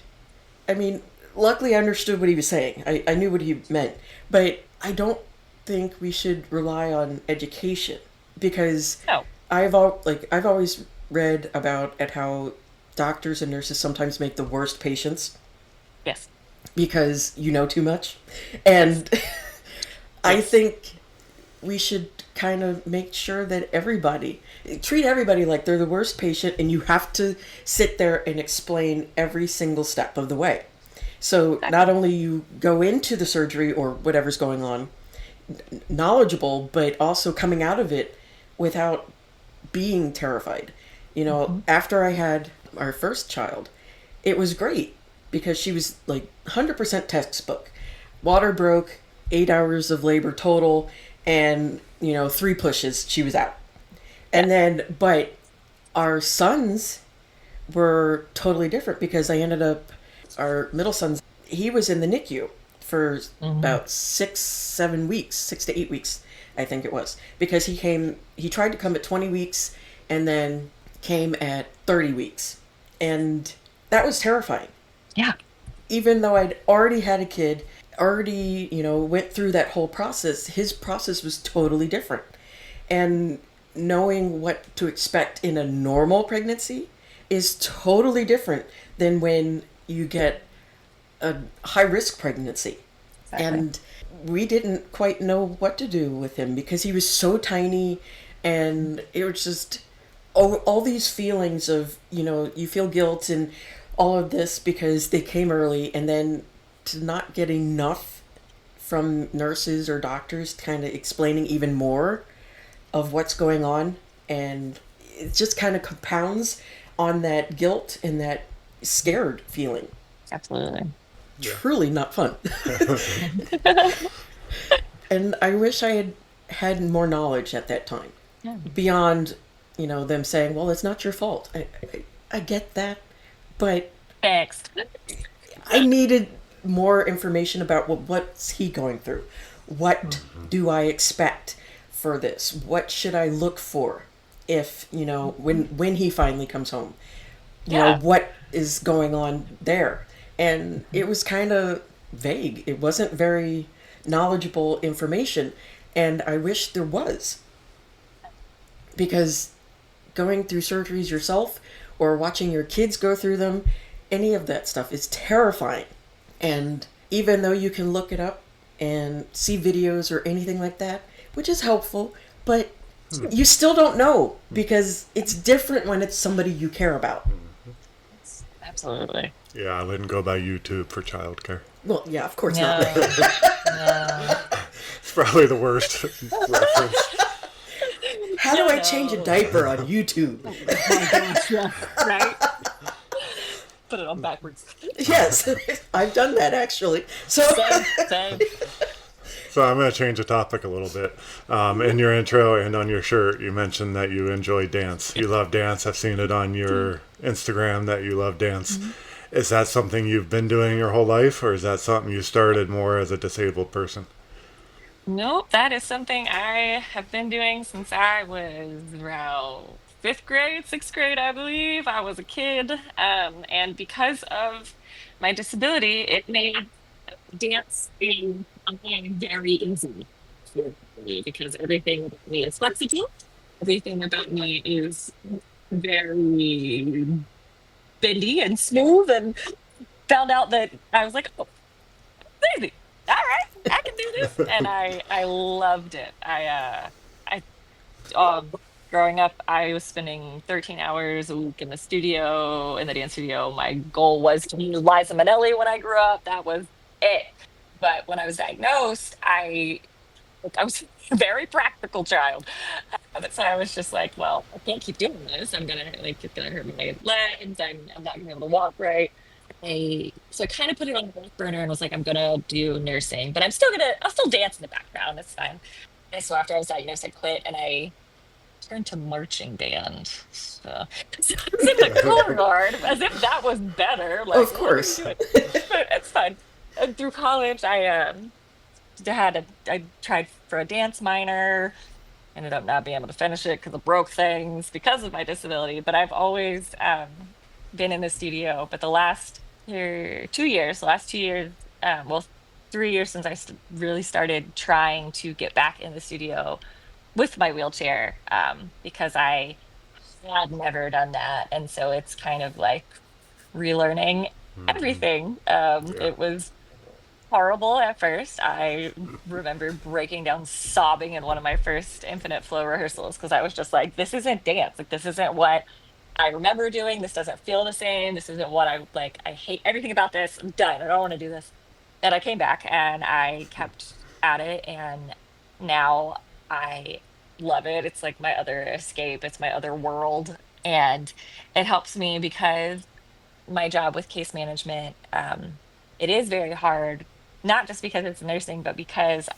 I mean, luckily I understood what he was saying. I knew what he meant. But I don't think we should rely on education, because No, I've always read about at how doctors and nurses sometimes make the worst patients yes, because you know too much. And I yes, think we should kind of make sure that treat everybody like they're the worst patient, and you have to sit there and explain every single step of the way. So not exactly. only you go into the surgery or whatever's going on knowledgeable, but also coming out of it without being terrified. Hmm. After I had our first child, it was great because she was like 100% textbook. Water broke, 8 hours of labor total, and, 3 pushes, she was out. Yeah. And then, but our sons were totally different because our middle son, he was in the NICU for Hmm. about 6, 7 weeks, 6 to 8 weeks, I think it was, because he tried to come at 20 weeks and then came at 30 weeks. And that was terrifying. Yeah. Even though I'd already had a kid, already, went through that whole process, his process was totally different. And knowing what to expect in a normal pregnancy is totally different than when you get a high risk pregnancy. Exactly. And we didn't quite know what to do with him because he was so tiny, and it was just all these feelings of, you feel guilt and all of this because they came early, and then to not get enough from nurses or doctors kind of explaining even more of what's going on. And it just kind of compounds on that guilt and that scared feeling. Absolutely. Yeah. Truly not fun. And I wish I had had more knowledge at that time Yeah. beyond, them saying, well, it's not your fault. I get that, but Thanks. I needed more information about what's he going through. What do I expect for this? What should I look for if, when he finally comes home? Yeah. What is going on there? And it was kind of vague. It wasn't very knowledgeable information, and I wish there was, because going through surgeries yourself or watching your kids go through them, any of that stuff is terrifying. And even though you can look it up and see videos or anything like that, which is helpful, but you still don't know because it's different when it's somebody you care about. Absolutely. Yeah, I wouldn't go by YouTube for childcare. Well, yeah, of course not. No. No. It's probably the worst reference. How do I change a No. diaper on YouTube? Oh my gosh. Yeah. Right. Put it on backwards. Yes, I've done that actually. So, Same. Same. So I'm going to change the topic a little bit. In your intro and on your shirt, you mentioned that you enjoy dance. You love dance. I've seen it on your Instagram that you love dance. Is that something you've been doing your whole life, or is that something you started more as a disabled person? Nope, that is something I have been doing since I was around fifth grade, sixth grade, I believe. I was a kid. And because of my disability, it made dance being something very easy for me because everything about me is flexible. Everything about me is very bendy and smooth, and found out that I was like, oh, easy. All right, I can do this. And I loved it. I um growing up, I was spending 13 hours a week in the studio, in the dance studio. My goal was to be Liza Minnelli when I grew up. That was it. But when I was diagnosed, I was a very practical child. So I was just like, well, I can't keep doing this. I'm gonna like it's gonna hurt my legs. I'm not gonna be able to walk right. So I kind of put it on the back burner and was like, I'm gonna do nursing, but I'll still dance in the background. It's fine. And so after I was diagnosed, I quit and I turned to marching band. So, so I was in the color guard, as if that was better. Like, Of what are you course. doing? But it's fine. Through college, I tried for a dance minor, ended up not being able to finish it because I broke things because of my disability. But I've always been in the studio. But the last year, 2 years, the last 2 years, well, 3 years since I really started trying to get back in the studio with my wheelchair, because I had never done that. And so it's kind of like relearning everything. Yeah. It was horrible at first. I remember breaking down sobbing in one of my first Infinite Flow rehearsals because I was just like, this isn't dance. Like, this isn't what I remember doing. This doesn't feel the same. This isn't what I like. I hate everything about this. I'm done. I don't want to do this. And I came back and I kept at it. And now I love it. It's like my other escape, it's my other world. And it helps me because my job with case management, it is very hard, not just because it's nursing, but because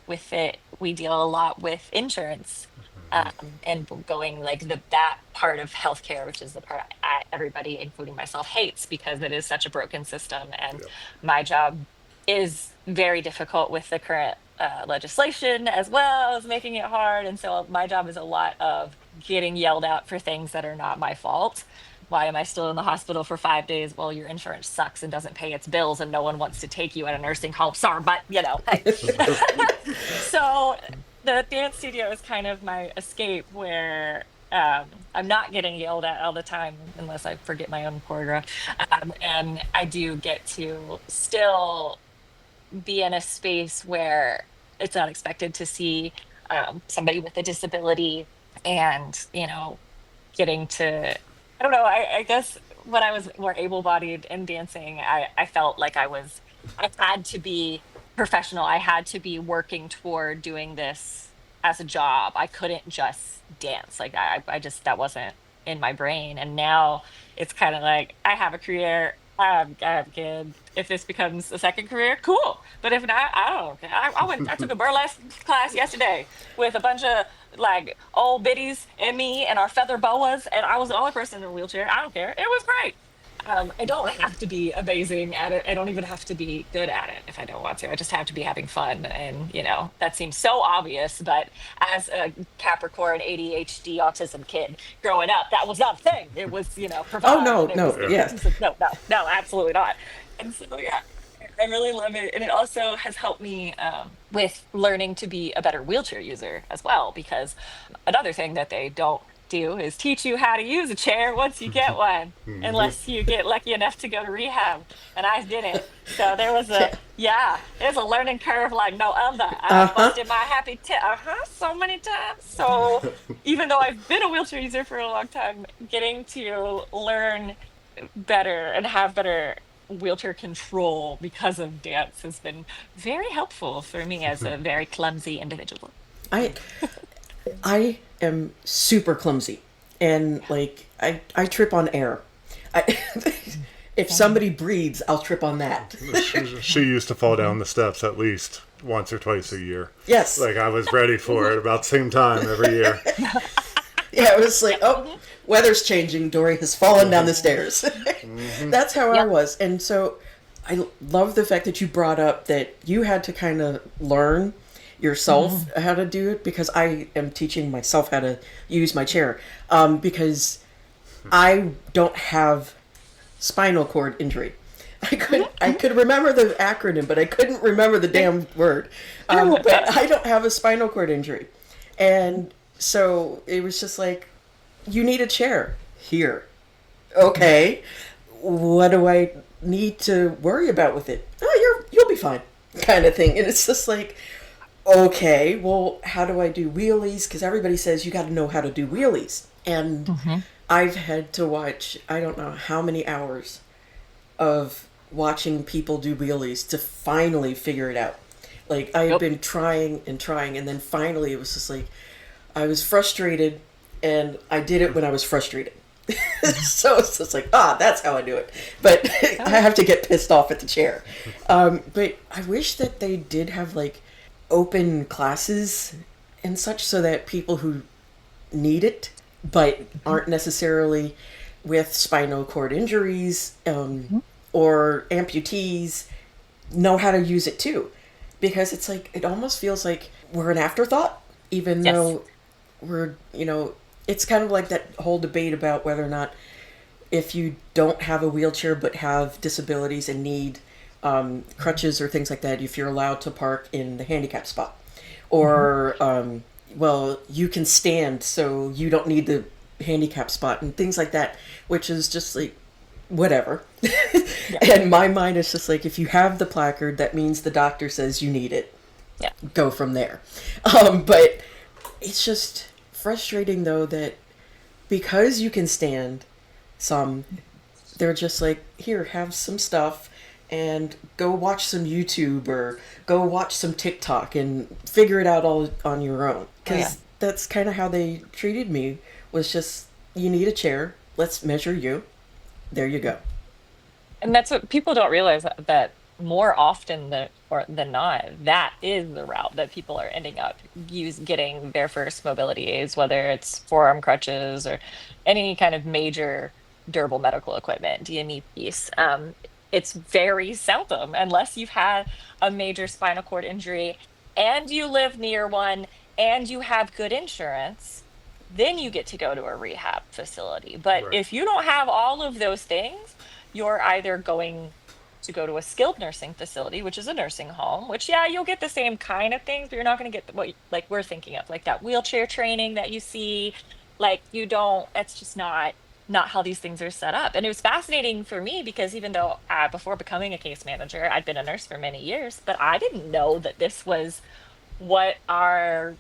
with it, we deal a lot with insurance, and going like that part of healthcare, which is the part everybody, including myself, hates because it is such a broken system. And Yep. my job is very difficult with the current legislation as well as making it hard. And so my job is a lot of getting yelled at for things that are not my fault. Why am I still in the hospital for 5 days? Well, your insurance sucks and doesn't pay its bills, and no one wants to take you at a nursing home. Sorry, but hey. So the dance studio is kind of my escape where I'm not getting yelled at all the time unless I forget my own choreograph. And I do get to still be in a space where it's unexpected to see somebody with a disability, and getting to, I don't know, I guess when I was more able-bodied in dancing, I felt like I had to be professional. I had to be working toward doing this as a job. I couldn't just dance. Like I just, that wasn't in my brain. And now it's kind of like I have a career. I have a kid. If this becomes a second career, cool. But if not, I don't care. I took a burlesque class yesterday with a bunch of like old biddies and me and our feather boas, and I was the only person in a wheelchair. I don't care. It was great. I don't have to be amazing at it. I don't even have to be good at it if I don't want to. I just have to be having fun. And, that seems so obvious. But as a Capricorn ADHD autism kid growing up, that was not a thing. It was, Oh, provide. no, And it no, was, yes. no, absolutely not. And so, yeah, I really love it. And it also has helped me with learning to be a better wheelchair user as well, because another thing that they don't do is teach you how to use a chair once you get one, unless you get lucky enough to go to rehab. And I didn't. So there's a learning curve like no other. I Uh-huh. busted my happy so many times. So even though I've been a wheelchair user for a long time, getting to learn better and have better wheelchair control because of dance has been very helpful for me as a very clumsy individual. I I am super clumsy, and like I trip on air. I, if somebody breathes, I'll trip on that. She used to fall down the steps at least once or twice a year. Yes. Like I was ready for it about the same time every year. Yeah, it was like, oh, weather's changing. Dory has fallen down the stairs. That's how I Yep. was. And so I love the fact that you brought up that you had to kind of learn yourself how to do it, because I am teaching myself how to use my chair, because I don't have spinal cord injury. I could remember the acronym, but I couldn't remember the damn word. But I don't have a spinal cord injury. And so it was just like, you need a chair here. Okay. What do I need to worry about with it? Oh, you'll be fine, kind of thing. And it's just like, okay, well, how do I do wheelies? Because everybody says you got to know how to do wheelies. And I've had to watch, I don't know how many hours of watching people do wheelies to finally figure it out. Like, I had been trying and trying, and then finally it was just like, I was frustrated, and I did it when I was frustrated. So it's just like, that's how I do it. But I have to get pissed off at the chair. But I wish that they did have, like, open classes and such, so that people who need it, but aren't necessarily with spinal cord injuries or amputees know how to use it too. Because it's like, it almost feels like we're an afterthought, even Yes. though we're, it's kind of like that whole debate about whether or not if you don't have a wheelchair but have disabilities and need crutches or things like that, if you're allowed to park in the handicap spot. Or, well, you can stand, so you don't need the handicap spot and things like that, which is just like, whatever. And my mind is just like, if you have the placard, that means the doctor says you need it. Yeah. Go from there. But it's just frustrating, though, that because you can stand some, they're just like, here, have some stuff and go watch some YouTube or go watch some TikTok and figure it out all on your own. Because that's kind of how they treated me, was just, you need a chair, let's measure you, there you go. And that's what people don't realize, that more often than not, that is the route that people are ending up getting their first mobility aids, whether it's forearm crutches or any kind of major durable medical equipment, DME piece. It's very seldom, unless you've had a major spinal cord injury and you live near one and you have good insurance, then you get to go to a rehab facility. But Right. if you don't have all of those things, you're either going to go to a skilled nursing facility, which is a nursing home, which, yeah, you'll get the same kind of things, but you're not going to get what like we're thinking of, like that wheelchair training that you see. Like, you don't, that's just not how these things are set up. And it was fascinating for me because even though before becoming a case manager, I'd been a nurse for many years, but I didn't know that this was what our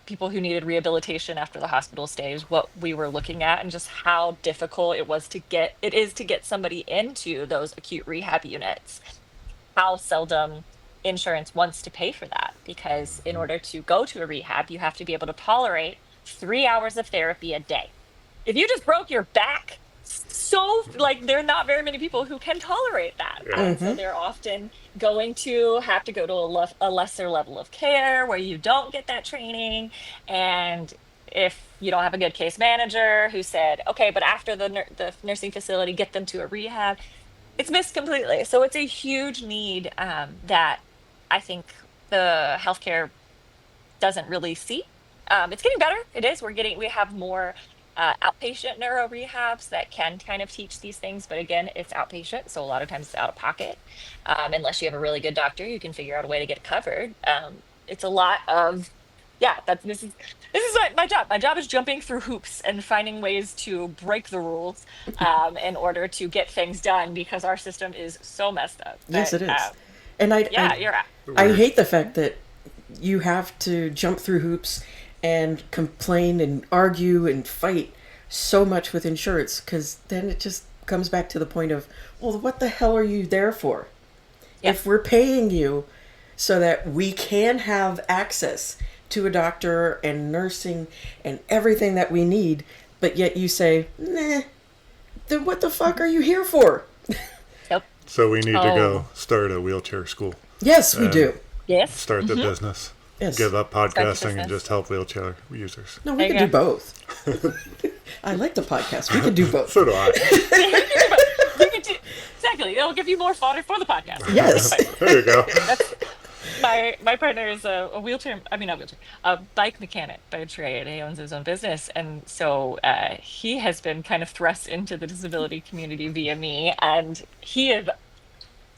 people who needed rehabilitation after the hospital stays, what we were looking at, and just how difficult it is to get somebody into those acute rehab units. How seldom insurance wants to pay for that, because in order to go to a rehab, you have to be able to tolerate 3 hours of therapy a day. If you just broke your back, so like there are not very many people who can tolerate that. Yeah. And so they're often going to have to go to a lesser level of care where you don't get that training. And if you don't have a good case manager who said, okay, but after the nursing facility, get them to a rehab, it's missed completely. So it's a huge need that I think the healthcare doesn't really see. It's getting better. It is. We have more outpatient neuro rehabs that can kind of teach these things, but again, it's outpatient, so a lot of times it's out of pocket. Unless you have a really good doctor, you can figure out a way to get it covered. It's a lot of, yeah. This is my job. My job is jumping through hoops and finding ways to break the rules in order to get things done, because our system is so messed up. Yes, But, it is. And yeah, you're right. I hate the fact that you have to jump through hoops and complain and argue and fight so much with insurance, because then it just comes back to the point of, well, what the hell are you there for? Yeah. If we're paying you so that we can have access to a doctor and nursing and everything that we need, but yet you say, nah, then what the fuck are you here for? Yep. So we need to Oh. go start a wheelchair school. Yes, we do. Yes. Start the business. Yes. Give up the podcasting and business. just help wheelchair users. No, we There can you do both. I like the podcast. We can do both. So do I. You can do- exactly. It'll give you more fodder for the podcast. Yes. There you go. My partner is a wheelchair, I mean, not wheelchair, a bike mechanic by trade. He owns his own business. And so he has been kind of thrust into the disability community via me. And he is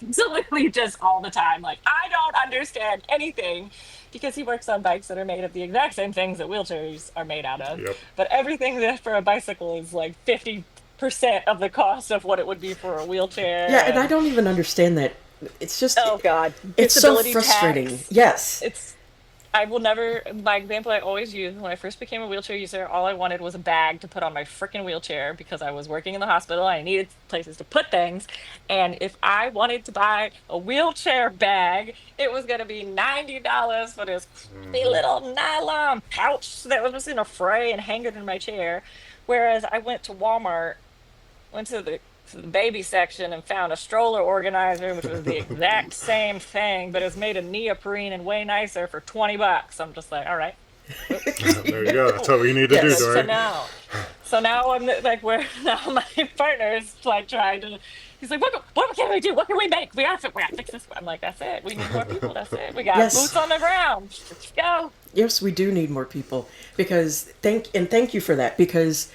absolutely just all the time like, I don't understand anything, because he works on bikes that are made of the exact same things that wheelchairs are made out of. Yep. But everything that for a bicycle is like 50% of the cost of what it would be for a wheelchair. Yeah, and I don't even understand that. It's just, Oh God, it's so disability frustrating. tax. Yes. I will never, my example I always use, when I first became a wheelchair user, all I wanted was a bag to put on my freaking wheelchair, because I was working in the hospital. I needed places to put things. And if I wanted to buy a wheelchair bag, it was going to be $90 for this pretty little nylon pouch that was just in a fray and hang it in my chair. Whereas I went to Walmart, went to the baby section, and found a stroller organizer, which was the exact same thing, but it was made of neoprene and way nicer for $20. I'm just like, all right, There you go. That's what we need to do, Yes. So Dory. now I'm like, where now my partner's like trying to. He's like, what can we do? What can we make? We gotta fix this. I'm like, that's it. We need more people. That's it. We got Yes. boots on the ground. Let's go. Yes, we do need more people because thank you for that, because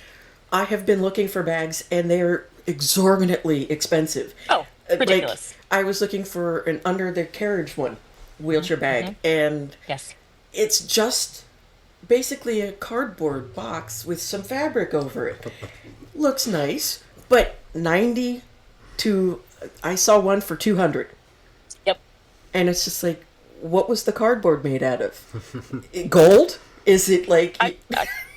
I have been looking for bags and they're exorbitantly expensive. Oh, ridiculous. Like, I was looking for an under the carriage one wheelchair bag, and Yes. it's just basically a cardboard box with some fabric over it. Looks nice, but 90 to I saw one for 200. Yep. And it's just like, what was the cardboard made out of? Gold? Is it like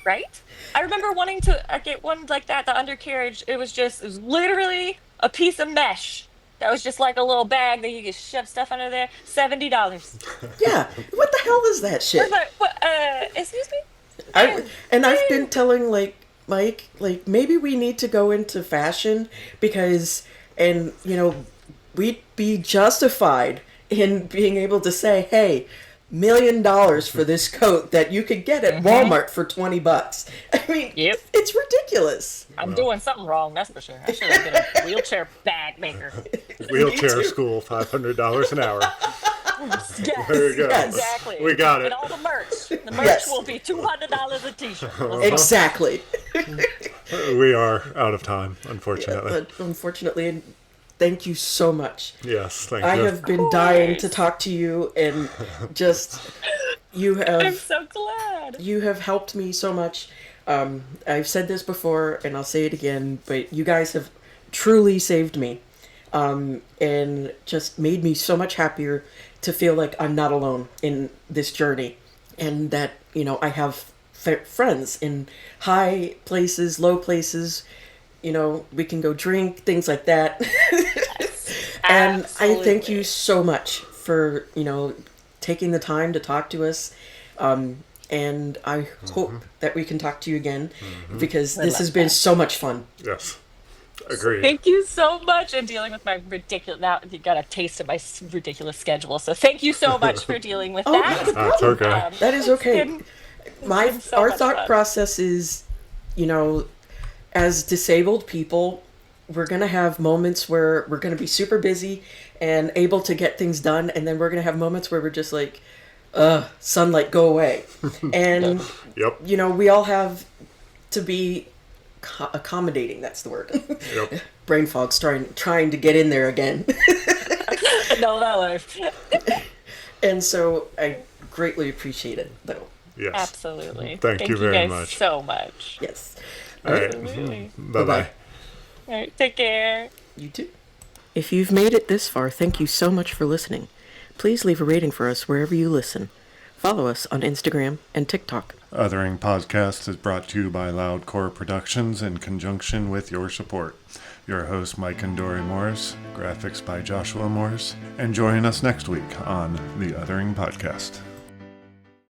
Right? I remember wanting to get one like that, the undercarriage. It was literally a piece of mesh. That was just like a little bag that you could shove stuff under there. $70. Yeah, what the hell is that shit? Excuse me? I've been telling like Mike, like maybe we need to go into fashion because, and you know, we'd be justified in being able to say, hey, $1 million for this coat that you could get at Walmart for $20. I mean, Yep. it's ridiculous. I'm doing something wrong, that's for sure. I should have been a wheelchair bag maker. Wheelchair school, $500 an hour. Yes, There you go. Yes. exactly. We got it. And all the merch. The merch Yes. will be $200 a t-shirt. Exactly. We are out of time, unfortunately. But unfortunately, and thank you so much. Yes, thank I you. have been dying to talk to you, and just you I'm have so glad. helped me so much. I've said this before, and I'll say it again, but you guys have truly saved me, and just made me so much happier to feel like I'm not alone in this journey, and that I have friends in high places, low places. We can go drink, things like that. And I thank you so much for, taking the time to talk to us. And I hope that we can talk to you again, because this has been so much fun. Yes, agreed. Thank you so much. And dealing with my ridiculous, now you got a taste of my ridiculous schedule. So thank you so much for dealing with that. That's okay. That is okay. been so Our much thought fun. process is, as disabled people, we're going to have moments where we're going to be super busy and able to get things done. And then we're going to have moments where we're just like, sunlight, go away. And, Yep. we all have to be accommodating. That's the word. Yep. Brain fog's trying to get in there again. No. And so I greatly appreciate it, though. Yes. Absolutely. Thank you very guys much. so much. Yes. All right. Absolutely. Bye-bye. All right, take care. You too. If you've made it this far, thank you so much for listening. Please leave a rating for us wherever you listen. Follow us on Instagram and TikTok. Othering Podcast is brought to you by Loudcore Productions in conjunction with your support. Your host, Mike and Dory Morris, graphics by Joshua Morris, and join us next week on the Othering Podcast.